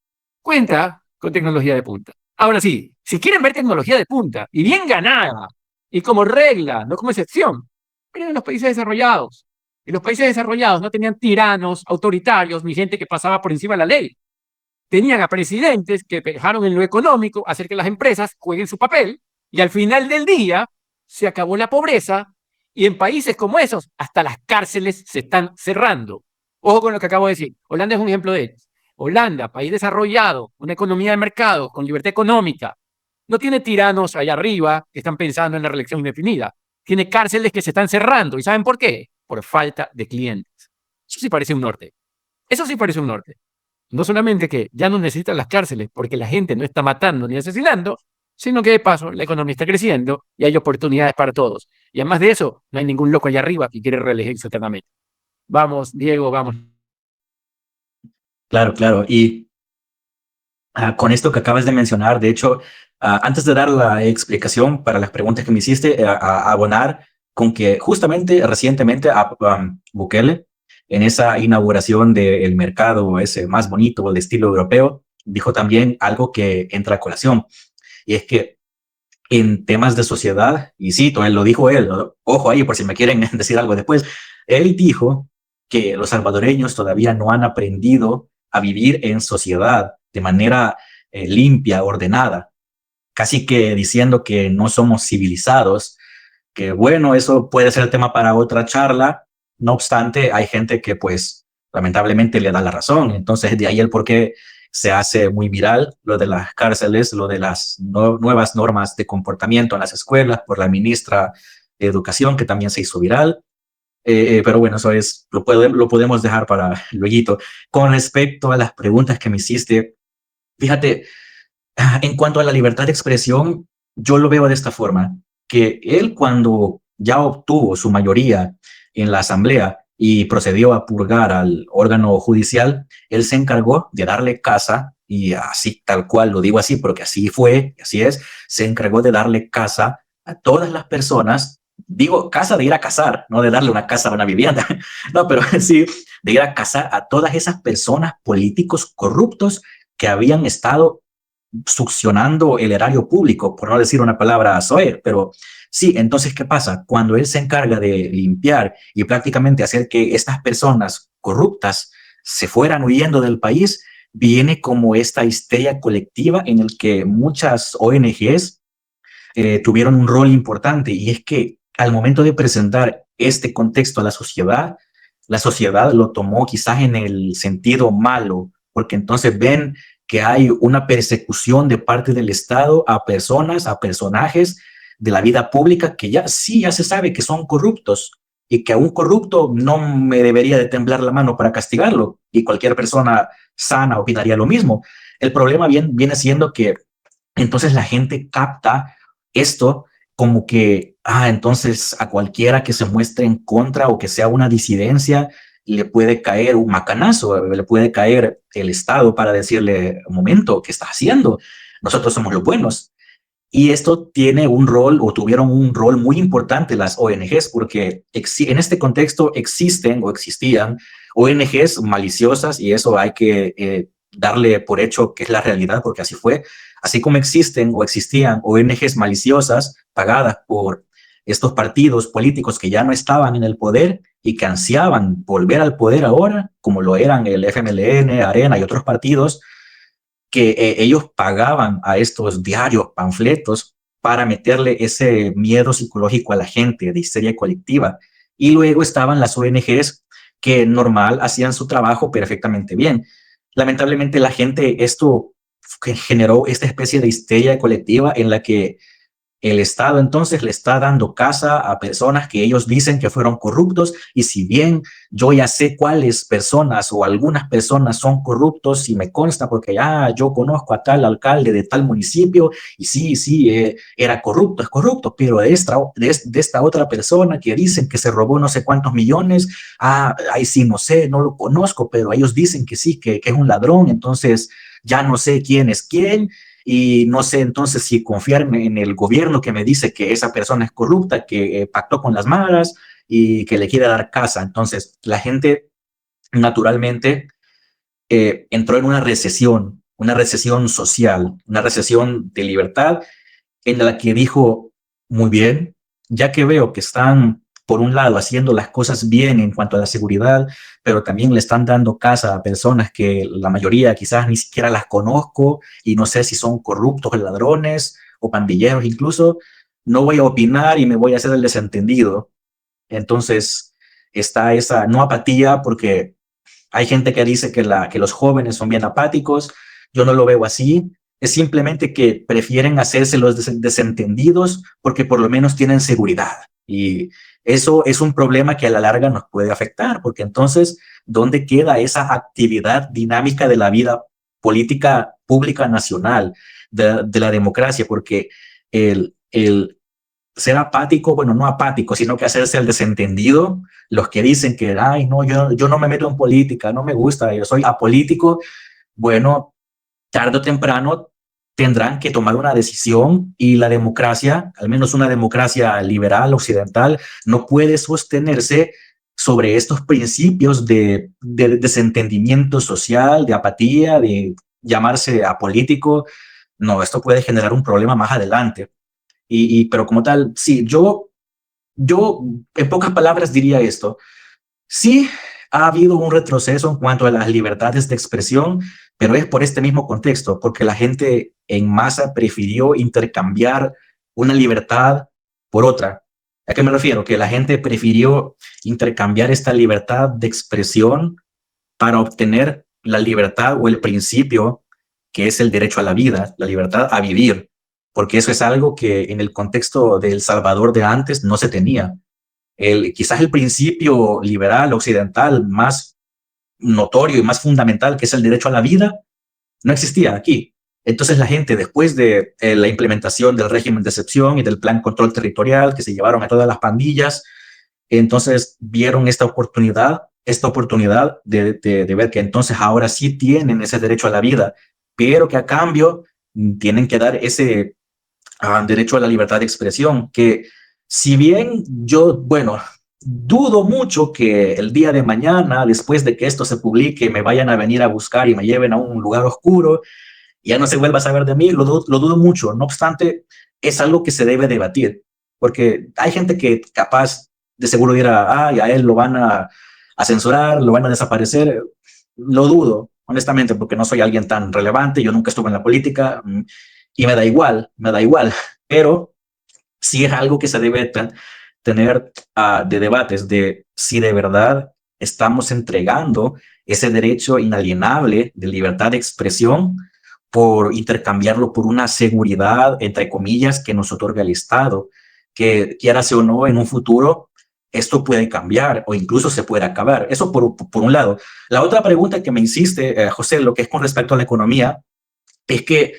cuenta con tecnología de punta. Ahora sí, si quieren ver tecnología de punta y bien ganada y como regla, no como excepción, miren en los países desarrollados. Y los países desarrollados no tenían tiranos autoritarios ni gente que pasaba por encima de la ley. Tenían a presidentes que dejaron en lo económico hacer que las empresas jueguen su papel y al final del día se acabó la pobreza y en países como esos hasta las cárceles se están cerrando. Ojo con lo que acabo de decir. Holanda es un ejemplo de ello. Holanda, país desarrollado, una economía de mercado, con libertad económica, no tiene tiranos allá arriba que están pensando en la reelección indefinida. Tiene cárceles que se están cerrando. ¿Y saben por qué? Por falta de clientes. Eso sí parece un norte. Eso sí parece un norte. No solamente que ya no necesitan las cárceles porque la gente no está matando ni asesinando, sino que de paso la economía está creciendo y hay oportunidades para todos. Y además de eso, no hay ningún loco allá arriba que quiere reelegirse eternamente. Vamos, Diego, vamos. Claro. Y con esto que acabas de mencionar, de hecho, antes de dar la explicación para las preguntas que me hiciste, a abonar con que justamente recientemente Bukele, en esa inauguración del mercado ese más bonito, de estilo europeo, dijo también algo que entra a colación, y es que en temas de sociedad, y cito, él lo dijo él, ojo ahí por si me quieren decir algo después, él dijo que los salvadoreños todavía no han aprendido a vivir en sociedad de manera limpia, ordenada, casi que diciendo que no somos civilizados, que bueno, eso puede ser el tema para otra charla. No obstante, hay gente que pues lamentablemente le da la razón. Entonces de ahí el por qué se hace muy viral lo de las cárceles, lo de las nuevas normas de comportamiento en las escuelas por la ministra de Educación, que también se hizo viral. Pero bueno, lo podemos dejar para luego. Con respecto a las preguntas que me hiciste, fíjate, en cuanto a la libertad de expresión, yo lo veo de esta forma, que él cuando ya obtuvo su mayoría en la asamblea y procedió a purgar al órgano judicial, él se encargó de darle casa, y así tal cual lo digo así porque así fue, así es, se encargó de darle casa a todas las personas, digo casa de ir a cazar, no de darle una casa a una vivienda, no, pero sí de ir a cazar a todas esas personas políticos corruptos que habían estado succionando el erario público, por no decir una palabra soez, pero sí, entonces, ¿qué pasa? Cuando él se encarga de limpiar y prácticamente hacer que estas personas corruptas se fueran huyendo del país, viene como esta histeria colectiva en el que muchas ONGs tuvieron un rol importante, y es que al momento de presentar este contexto a la sociedad lo tomó quizás en el sentido malo, porque entonces ven que hay una persecución de parte del Estado a personas, a personajes de la vida pública que ya sí, ya se sabe que son corruptos, y que a un corrupto no me debería de temblar la mano para castigarlo, y cualquier persona sana opinaría lo mismo. El problema viene siendo que entonces la gente capta esto como que, entonces a cualquiera que se muestre en contra o que sea una disidencia, le puede caer un macanazo, le puede caer el Estado para decirle, un momento, ¿qué estás haciendo? Nosotros somos los buenos. Y esto tiene un rol, o tuvieron un rol muy importante las ONGs, porque en este contexto existen o existían ONGs maliciosas, y eso hay que darle por hecho que es la realidad, porque así fue. Así como existen o existían ONGs maliciosas pagadas por estos partidos políticos que ya no estaban en el poder y que ansiaban volver al poder ahora, como lo eran el FMLN, Arena y otros partidos, que ellos pagaban a estos diarios, panfletos, para meterle ese miedo psicológico a la gente de histeria colectiva. Y luego estaban las ONGs que normal hacían su trabajo perfectamente bien. Lamentablemente la gente, esto generó esta especie de histeria colectiva en la que el Estado entonces le está dando casa a personas que ellos dicen que fueron corruptos, y si bien yo ya sé cuáles personas o algunas personas son corruptos y me consta porque ya yo conozco a tal alcalde de tal municipio y sí, era corrupto, es corrupto, pero de esta otra persona que dicen que se robó no sé cuántos millones, ahí sí no sé, no lo conozco, pero ellos dicen que sí, que es un ladrón, entonces ya no sé quién es quién. Y no sé entonces si confiarme en el gobierno que me dice que esa persona es corrupta, que pactó con las maras y que le quiere dar casa. Entonces la gente naturalmente entró en una recesión social, una recesión de libertad, en la que dijo, muy bien, ya que veo que están, por un lado, haciendo las cosas bien en cuanto a la seguridad, pero también le están dando casa a personas que la mayoría quizás ni siquiera las conozco y no sé si son corruptos, ladrones o pandilleros incluso, no voy a opinar y me voy a hacer el desentendido. Entonces está esa no apatía, porque hay gente que dice que los jóvenes son bien apáticos. Yo no lo veo así. Es simplemente que prefieren hacerse los desentendidos porque por lo menos tienen seguridad. Y eso es un problema que a la larga nos puede afectar, porque entonces, ¿dónde queda esa actividad dinámica de la vida política pública nacional, de la democracia? Porque el ser apático, bueno, no apático, sino que hacerse el desentendido, los que dicen que, ay, no, yo no me meto en política, no me gusta, yo soy apolítico, bueno, tarde o temprano tendrán que tomar una decisión, y la democracia, al menos una democracia liberal occidental, no puede sostenerse sobre estos principios de desentendimiento social, de apatía, de llamarse apolítico. No, esto puede generar un problema más adelante. Pero como tal, sí, yo en pocas palabras diría esto. Sí, ha habido un retroceso en cuanto a las libertades de expresión, pero es por este mismo contexto, porque la gente en masa prefirió intercambiar una libertad por otra. ¿A qué me refiero? Que la gente prefirió intercambiar esta libertad de expresión para obtener la libertad o el principio que es el derecho a la vida, la libertad a vivir, porque eso es algo que en el contexto de El Salvador de antes no se tenía. quizás el principio liberal occidental más notorio y más fundamental, que es el derecho a la vida, no existía aquí. Entonces la gente, después de la implementación del régimen de excepción y del plan control territorial que se llevaron a todas las pandillas, entonces vieron esta oportunidad de ver que entonces ahora sí tienen ese derecho a la vida, pero que a cambio tienen que dar ese derecho a la libertad de expresión, que si bien yo, bueno, dudo mucho que el día de mañana, después de que esto se publique, me vayan a venir a buscar y me lleven a un lugar oscuro, ya no se vuelva a saber de mí, lo dudo mucho. No obstante, es algo que se debe debatir, porque hay gente que capaz de seguro dirá, a él lo van a censurar, lo van a desaparecer. Lo dudo, honestamente, porque no soy alguien tan relevante, yo nunca estuve en la política y me da igual, pero sí es algo que se debe tener de debates de si de verdad estamos entregando ese derecho inalienable de libertad de expresión por intercambiarlo por una seguridad, entre comillas, que nos otorga el Estado, que quieras o no, en un futuro esto puede cambiar o incluso se puede acabar. Eso por un lado. La otra pregunta que me insiste, José, lo que es con respecto a la economía, es que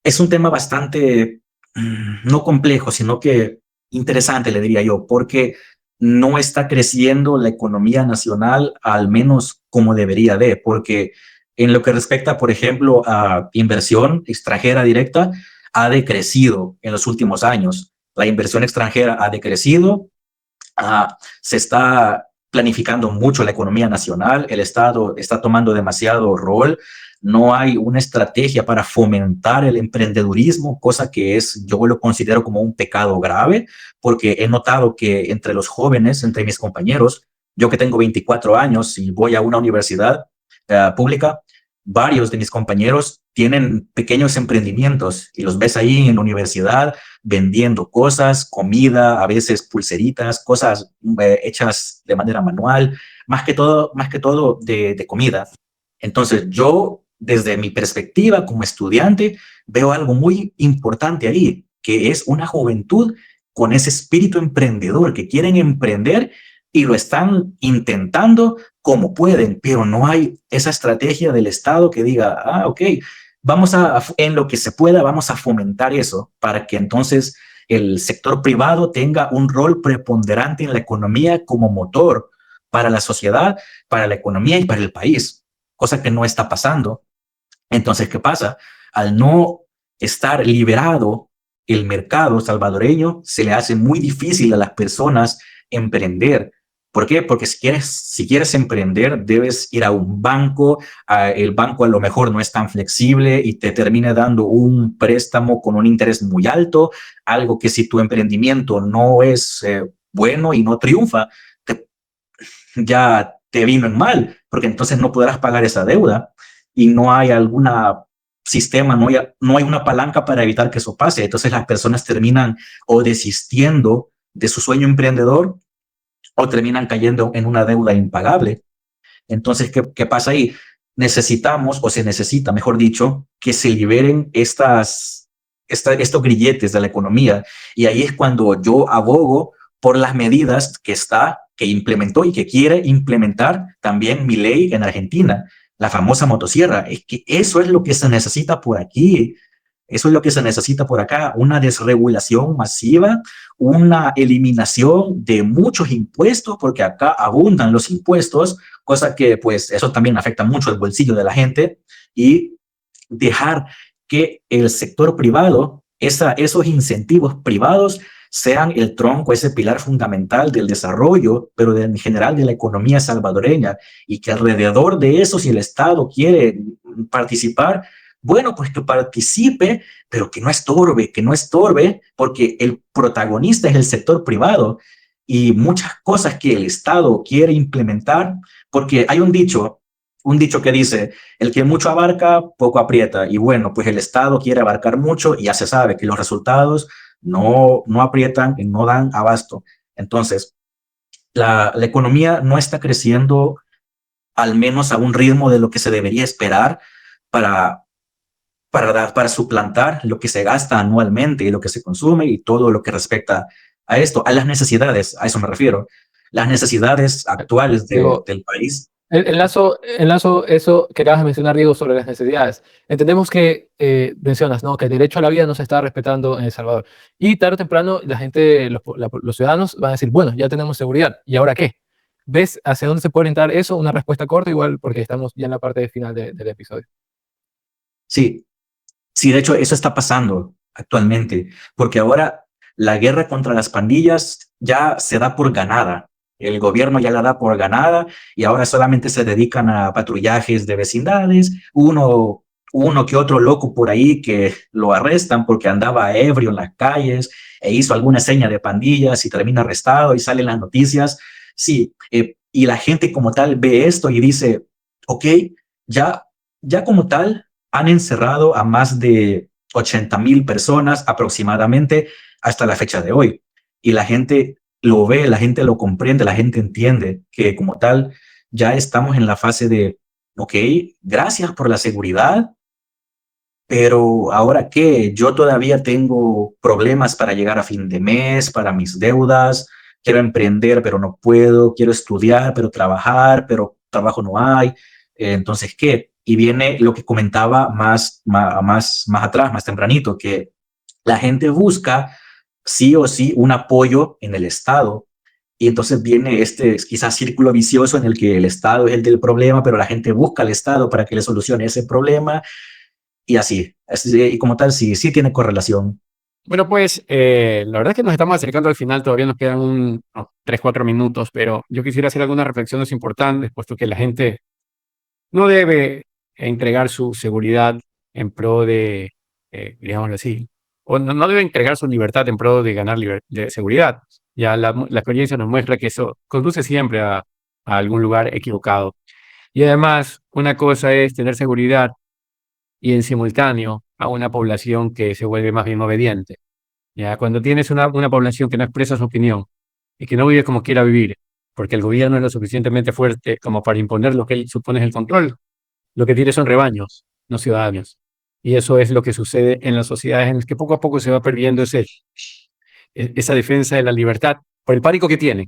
es un tema bastante no complejo, sino que interesante, le diría yo, porque no está creciendo la economía nacional, al menos como debería de, porque en lo que respecta, por ejemplo, a inversión extranjera directa, ha decrecido en los últimos años. La inversión extranjera ha decrecido, se está planificando mucho la economía nacional, el Estado está tomando demasiado rol, no hay una estrategia para fomentar el emprendedurismo, cosa que yo lo considero como un pecado grave, porque he notado que entre los jóvenes, entre mis compañeros, yo que tengo 24 años y voy a una universidad pública, varios de mis compañeros tienen pequeños emprendimientos y los ves ahí en la universidad vendiendo cosas, comida, a veces pulseritas, cosas hechas de manera manual, más que todo de comida. Entonces yo, desde mi perspectiva como estudiante, veo algo muy importante ahí, que es una juventud con ese espíritu emprendedor, que quieren emprender y lo están intentando como pueden, pero no hay esa estrategia del Estado que diga, ok, en lo que se pueda, vamos a fomentar eso para que entonces el sector privado tenga un rol preponderante en la economía como motor para la sociedad, para la economía y para el país, cosa que no está pasando. Entonces, ¿qué pasa? Al no estar liberado el mercado salvadoreño, se le hace muy difícil a las personas emprender. ¿Por qué? Porque si quieres emprender, debes ir a un banco. El banco a lo mejor no es tan flexible y te termina dando un préstamo con un interés muy alto, algo que si tu emprendimiento no es bueno y no triunfa, ya te vino en mal, porque entonces no podrás pagar esa deuda y no hay alguna sistema, no hay una palanca para evitar que eso pase. Entonces las personas terminan o desistiendo de su sueño emprendedor o terminan cayendo en una deuda impagable. Entonces, ¿qué pasa ahí? Se necesita, mejor dicho, que se liberen estos grilletes de la economía. Y ahí es cuando yo abogo por las medidas que implementó y que quiere implementar también Milei en Argentina, la famosa motosierra. Es que eso es lo que se necesita por aquí. Eso es lo que se necesita por acá, una desregulación masiva, una eliminación de muchos impuestos, porque acá abundan los impuestos, cosa que pues eso también afecta mucho el bolsillo de la gente, y dejar que el sector privado, esos incentivos privados sean el tronco, ese pilar fundamental del desarrollo, pero en general de la economía salvadoreña, y que alrededor de eso, si el Estado quiere participar, bueno, pues que participe, pero que no estorbe, porque el protagonista es el sector privado y muchas cosas que el Estado quiere implementar, porque hay un dicho que dice, el que mucho abarca, poco aprieta, y bueno, pues el Estado quiere abarcar mucho y ya se sabe que los resultados no aprietan y no dan abasto. Entonces, la economía no está creciendo al menos a un ritmo de lo que se debería esperar para suplantar lo que se gasta anualmente y lo que se consume y todo lo que respecta a esto, a las necesidades, a eso me refiero, las necesidades actuales Digo, del país. enlazo eso que acabas de mencionar, Diego, sobre las necesidades. Entendemos que mencionas, ¿no? Que el derecho a la vida no se está respetando en El Salvador. Y tarde o temprano la gente, los ciudadanos van a decir, bueno, ya tenemos seguridad, ¿y ahora qué? ¿Ves hacia dónde se puede orientar eso? Una respuesta corta, igual, porque estamos ya en la parte final del episodio. Sí, sí, de hecho, eso está pasando actualmente, porque ahora la guerra contra las pandillas ya se da por ganada. El gobierno ya la da por ganada y ahora solamente se dedican a patrullajes de vecindades, uno que otro loco por ahí que lo arrestan porque andaba ebrio en las calles e hizo alguna seña de pandillas y termina arrestado y salen las noticias. Sí, y la gente como tal ve esto y dice, ok, ya, ya como tal han encerrado a más de 80,000 personas aproximadamente hasta la fecha de hoy. Y la gente lo ve, la gente lo comprende, la gente entiende que como tal ya estamos en la fase de, ok, gracias por la seguridad, pero ahora qué, yo todavía tengo problemas para llegar a fin de mes, para mis deudas, quiero emprender, pero no puedo, quiero estudiar, pero trabajar, pero trabajo no hay. Entonces, ¿qué? Y viene lo que comentaba más atrás, más tempranito, que la gente busca sí o sí un apoyo en el Estado. Y entonces viene este quizás círculo vicioso en el que el Estado es el del problema, pero la gente busca al Estado para que le solucione ese problema y así, y como tal, sí, sí tiene correlación. Bueno, pues la verdad es que nos estamos acercando al final, todavía nos quedan 3, 4 minutos, pero yo quisiera hacer algunas reflexiones importantes, puesto que la gente no debe entregar su seguridad en pro de, digámoslo así, o no debe entregar su libertad en pro de ganar de seguridad. Ya la experiencia nos muestra que eso conduce siempre a algún lugar equivocado. Y además, una cosa es tener seguridad y en simultáneo a una población que se vuelve más bien obediente. Ya, cuando tienes una población que no expresa su opinión y que no vive como quiera vivir, porque el gobierno es lo suficientemente fuerte como para imponer lo que él supone es el control, lo que tiene son rebaños, no ciudadanos. Y eso es lo que sucede en las sociedades en las que poco a poco se va perdiendo esa defensa de la libertad por el pánico que tienen,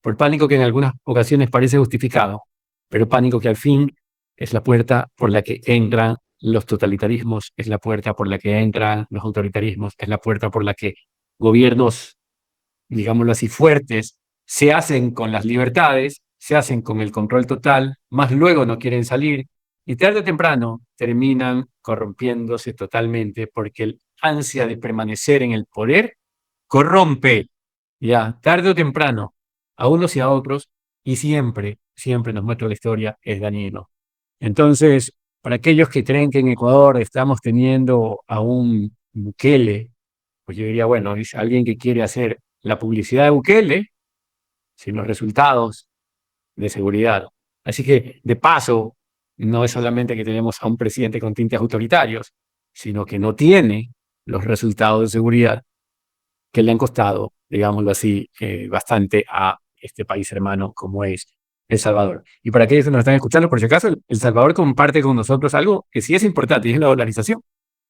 por el pánico que en algunas ocasiones parece justificado, pero el pánico que al fin es la puerta por la que entran los totalitarismos, es la puerta por la que entran los autoritarismos, es la puerta por la que gobiernos, digámoslo así, fuertes, se hacen con las libertades, se hacen con el control total, más luego no quieren salir y tarde o temprano terminan corrompiéndose totalmente porque el ansia de permanecer en el poder corrompe, ya, tarde o temprano, a unos y a otros, y siempre, siempre nos muestra la historia, es dañino. Entonces, para aquellos que creen que en Ecuador estamos teniendo a un Bukele, pues yo diría, bueno, es alguien que quiere hacer la publicidad de Bukele sin los resultados de seguridad. Así que, de paso, no es solamente que tenemos a un presidente con tintes autoritarios, sino que no tiene los resultados de seguridad que le han costado, digámoslo así, bastante a este país hermano como es El Salvador. Y para aquellos que nos están escuchando, por si acaso, El Salvador comparte con nosotros algo que sí es importante, y es la dolarización.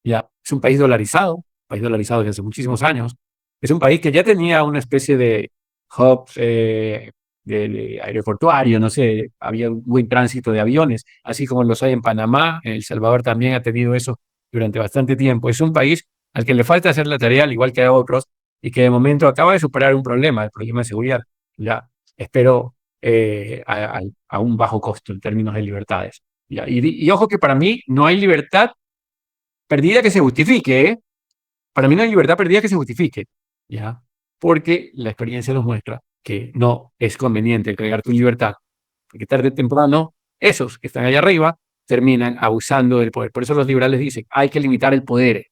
Ya, es un país dolarizado desde hace muchísimos años. Es un país que ya tenía una especie de hub de aeroportuario, no sé, había un buen tránsito de aviones, así como los hay en Panamá. El Salvador también ha tenido eso durante bastante tiempo. Es un país al que le falta hacer la tarea, al igual que a otros, y que de momento acaba de superar un problema, el problema de seguridad. Ya, espero a un bajo costo en términos de libertades. Ya, y ojo que para mí no hay libertad perdida que se justifique, ¿eh? Para mí no hay libertad perdida que se justifique, ¿ya? Porque la experiencia nos muestra que no es conveniente entregar tu libertad, porque tarde o temprano esos que están allá arriba terminan abusando del poder. Por eso los liberales dicen, hay que limitar el poder.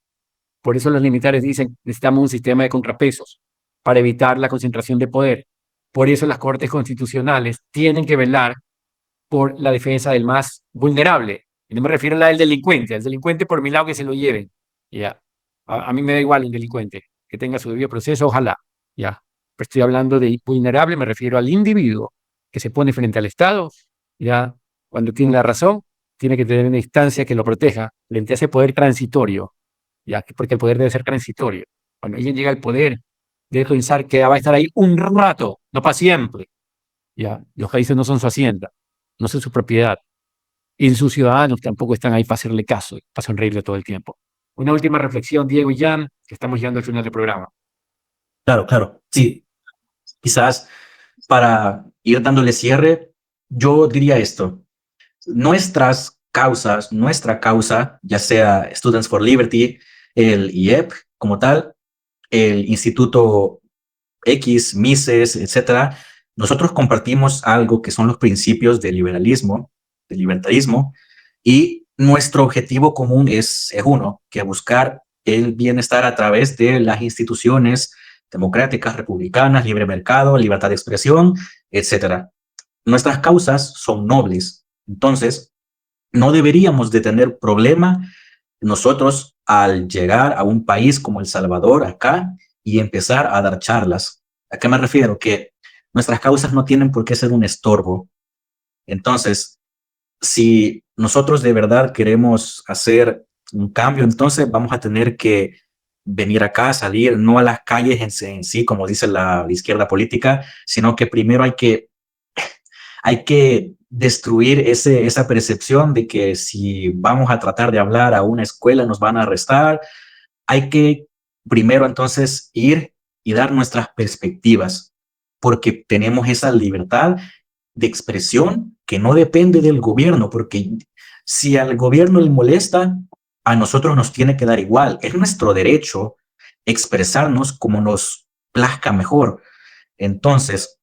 Por eso los militares dicen, necesitamos un sistema de contrapesos para evitar la concentración de poder. Por eso las cortes constitucionales tienen que velar por la defensa del más vulnerable. Y no me refiero a la del delincuente. Al delincuente por mi lado que se lo lleven. Ya. A mí me da igual el delincuente. Que tenga su debido proceso, ojalá. Ya. Pero estoy hablando de vulnerable, me refiero al individuo que se pone frente al Estado. Ya. Cuando tiene la razón, tiene que tener una instancia que lo proteja frente a ese poder transitorio, ya, porque el poder debe ser transitorio. Cuando alguien llega al poder, debe pensar que va a estar ahí un rato, no para siempre. ¿Ya? Los países no son su hacienda, no son su propiedad. Y sus ciudadanos tampoco están ahí para hacerle caso, para sonreírle todo el tiempo. Una última reflexión, Diego y Jan, que estamos llegando al final del programa. Claro, claro. Sí, quizás para ir dándole cierre, yo diría esto. Nuestra causa, ya sea Students for Liberty, el IEP como tal, el Instituto X, Mises, etcétera, nosotros compartimos algo que son los principios del liberalismo, del libertarismo, y nuestro objetivo común es uno, que buscar el bienestar a través de las instituciones democráticas, republicanas, libre mercado, libertad de expresión, etcétera. Nuestras causas son nobles, entonces no deberíamos de tener problema nosotros al llegar a un país como El Salvador acá y empezar a dar charlas. ¿A qué me refiero? Que nuestras causas no tienen por qué ser un estorbo. Entonces, si nosotros de verdad queremos hacer un cambio, entonces vamos a tener que venir acá, salir, no a las calles en sí, como dice la izquierda política, sino que primero hay que destruir esa percepción de que si vamos a tratar de hablar a una escuela nos van a arrestar. Hay que primero entonces ir y dar nuestras perspectivas, porque tenemos esa libertad de expresión que no depende del gobierno, porque si al gobierno le molesta, a nosotros nos tiene que dar igual. Es nuestro derecho expresarnos como nos plazca mejor. Entonces,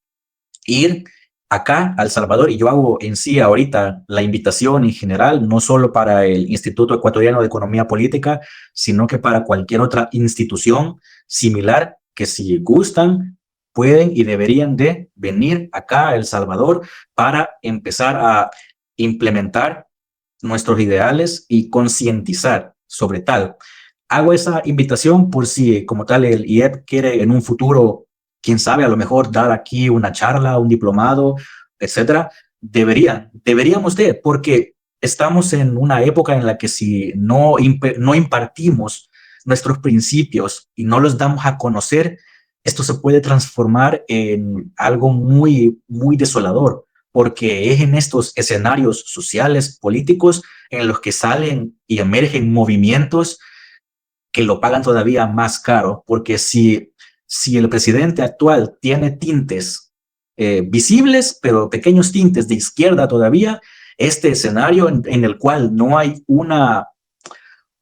ir acá a El Salvador, y yo hago en sí ahorita la invitación en general, no solo para el Instituto Ecuatoriano de Economía Política, sino que para cualquier otra institución similar que si gustan, pueden y deberían de venir acá a El Salvador para empezar a implementar nuestros ideales y concientizar sobre tal. Hago esa invitación por si como tal el IEP quiere en un futuro, quién sabe, a lo mejor dar aquí una charla, un diplomado, etcétera. Deberíamos de, porque estamos en una época en la que si no impartimos nuestros principios y no los damos a conocer, esto se puede transformar en algo muy, muy desolador, porque es en estos escenarios sociales, políticos, en los que salen y emergen movimientos que lo pagan todavía más caro, porque si el presidente actual tiene tintes visibles, pero pequeños tintes de izquierda todavía, este escenario en el cual no hay una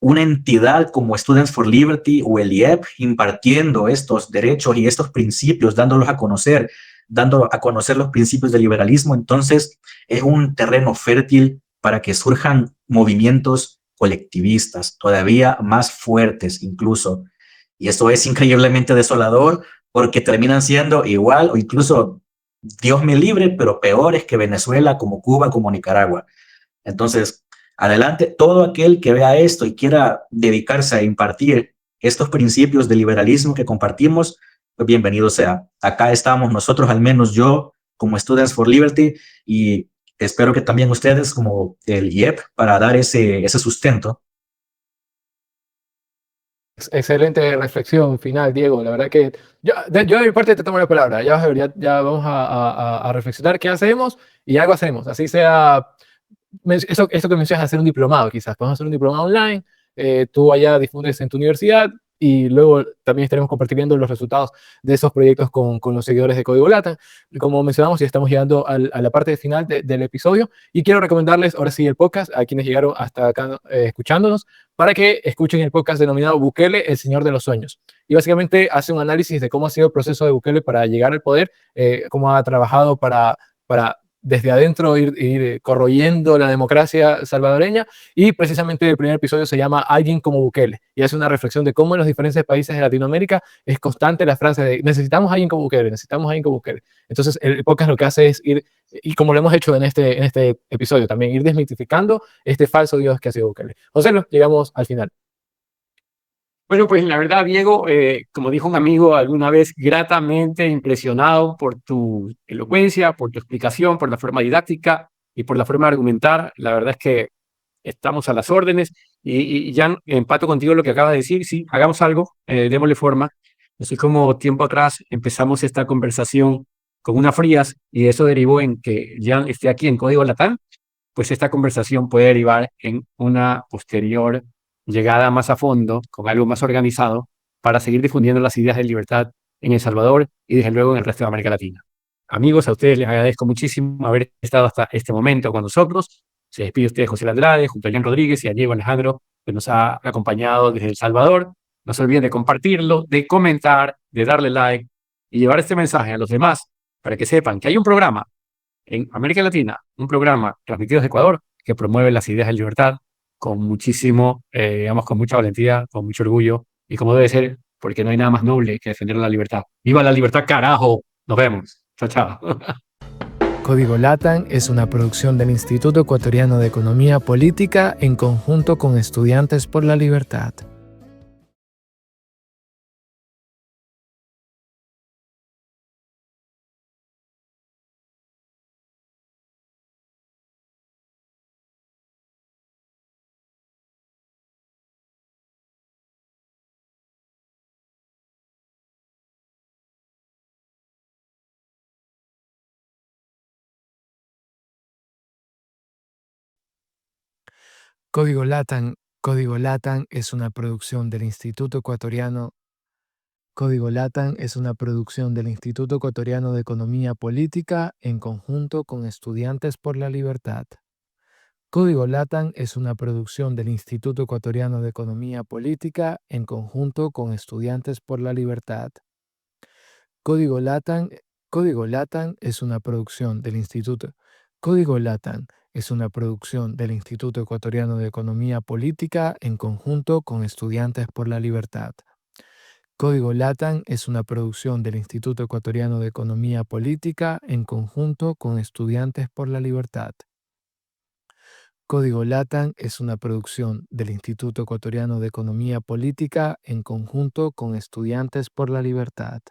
entidad como Students for Liberty o el IEP impartiendo estos derechos y estos principios, dando a conocer los principios del liberalismo, entonces es un terreno fértil para que surjan movimientos colectivistas todavía más fuertes incluso. Y esto es increíblemente desolador porque terminan siendo igual o incluso, Dios me libre, pero peores que Venezuela, como Cuba, como Nicaragua. Entonces, adelante, todo aquel que vea esto y quiera dedicarse a impartir estos principios de liberalismo que compartimos, pues bienvenido sea. Acá estamos nosotros, al menos yo, como Students for Liberty, y espero que también ustedes, como el IEP, para dar ese sustento. Excelente reflexión final, Diego. La verdad que yo de mi parte te tomo la palabra. Ya, ya vamos a reflexionar qué hacemos y algo hacemos. Así sea, eso que mencionas, hacer un diplomado quizás. Podemos hacer un diplomado online, tú allá difundes en tu universidad y luego también estaremos compartiendo los resultados de esos proyectos con los seguidores de Código Lata. Como mencionamos, ya estamos llegando a la parte final del episodio y quiero recomendarles ahora sí el podcast a quienes llegaron hasta acá escuchándonos para que escuchen el podcast denominado Bukele, el Señor de los Sueños. Y básicamente hace un análisis de cómo ha sido el proceso de Bukele para llegar al poder, cómo ha trabajado para desde adentro ir corroyendo la democracia salvadoreña, y precisamente el primer episodio se llama Alguien como Bukele y hace una reflexión de cómo en los diferentes países de Latinoamérica es constante la frase de necesitamos a alguien como Bukele, necesitamos a alguien como Bukele. Entonces el podcast lo que hace es ir, y como lo hemos hecho en este episodio también, ir desmitificando este falso Dios que ha sido Bukele. José, llegamos al final. Bueno, pues la verdad, Diego, como dijo un amigo alguna vez, gratamente impresionado por tu elocuencia, por tu explicación, por la forma didáctica y por la forma de argumentar. La verdad es que estamos a las órdenes y ya empato contigo lo que acabas de decir. Sí, hagamos algo, démosle forma. Así como tiempo atrás empezamos esta conversación con unas frías y eso derivó en que ya esté aquí en Código Latam, pues esta conversación puede derivar en una posterior llegada más a fondo, con algo más organizado, para seguir difundiendo las ideas de libertad en El Salvador y desde luego en el resto de América Latina. Amigos, a ustedes les agradezco muchísimo haber estado hasta este momento con nosotros. Se despide usted José Andrade, junto a Jan Rodríguez y a Diego Alejandro, que nos ha acompañado desde El Salvador. No se olviden de compartirlo, de comentar, de darle like y llevar este mensaje a los demás para que sepan que hay un programa en América Latina, un programa transmitido desde Ecuador que promueve las ideas de libertad con muchísimo, digamos, con mucha valentía, con mucho orgullo y como debe ser, porque no hay nada más noble que defender la libertad. ¡Viva la libertad, carajo! Nos vemos. Chao, chao. Código LATAM es una producción del Instituto Ecuatoriano de Economía Política en conjunto con Estudiantes por la Libertad. Código LATAM. Código LATAM es una producción del Instituto Ecuatoriano. Código LATAM es una producción del Instituto Ecuatoriano de Economía Política en conjunto con Estudiantes por la Libertad. Código LATAM es una producción del Instituto Ecuatoriano de Economía Política en conjunto con Estudiantes por la Libertad. Código LATAM. Código LATAM es una producción del Instituto. Código LATAM es una producción del Instituto Ecuatoriano de Economía Política en conjunto con Estudiantes por la Libertad. Código LATAM es una producción del Instituto Ecuatoriano de Economía Política en conjunto con Estudiantes por la Libertad. Código LATAM es una producción del Instituto Ecuatoriano de Economía Política en conjunto con Estudiantes por la Libertad.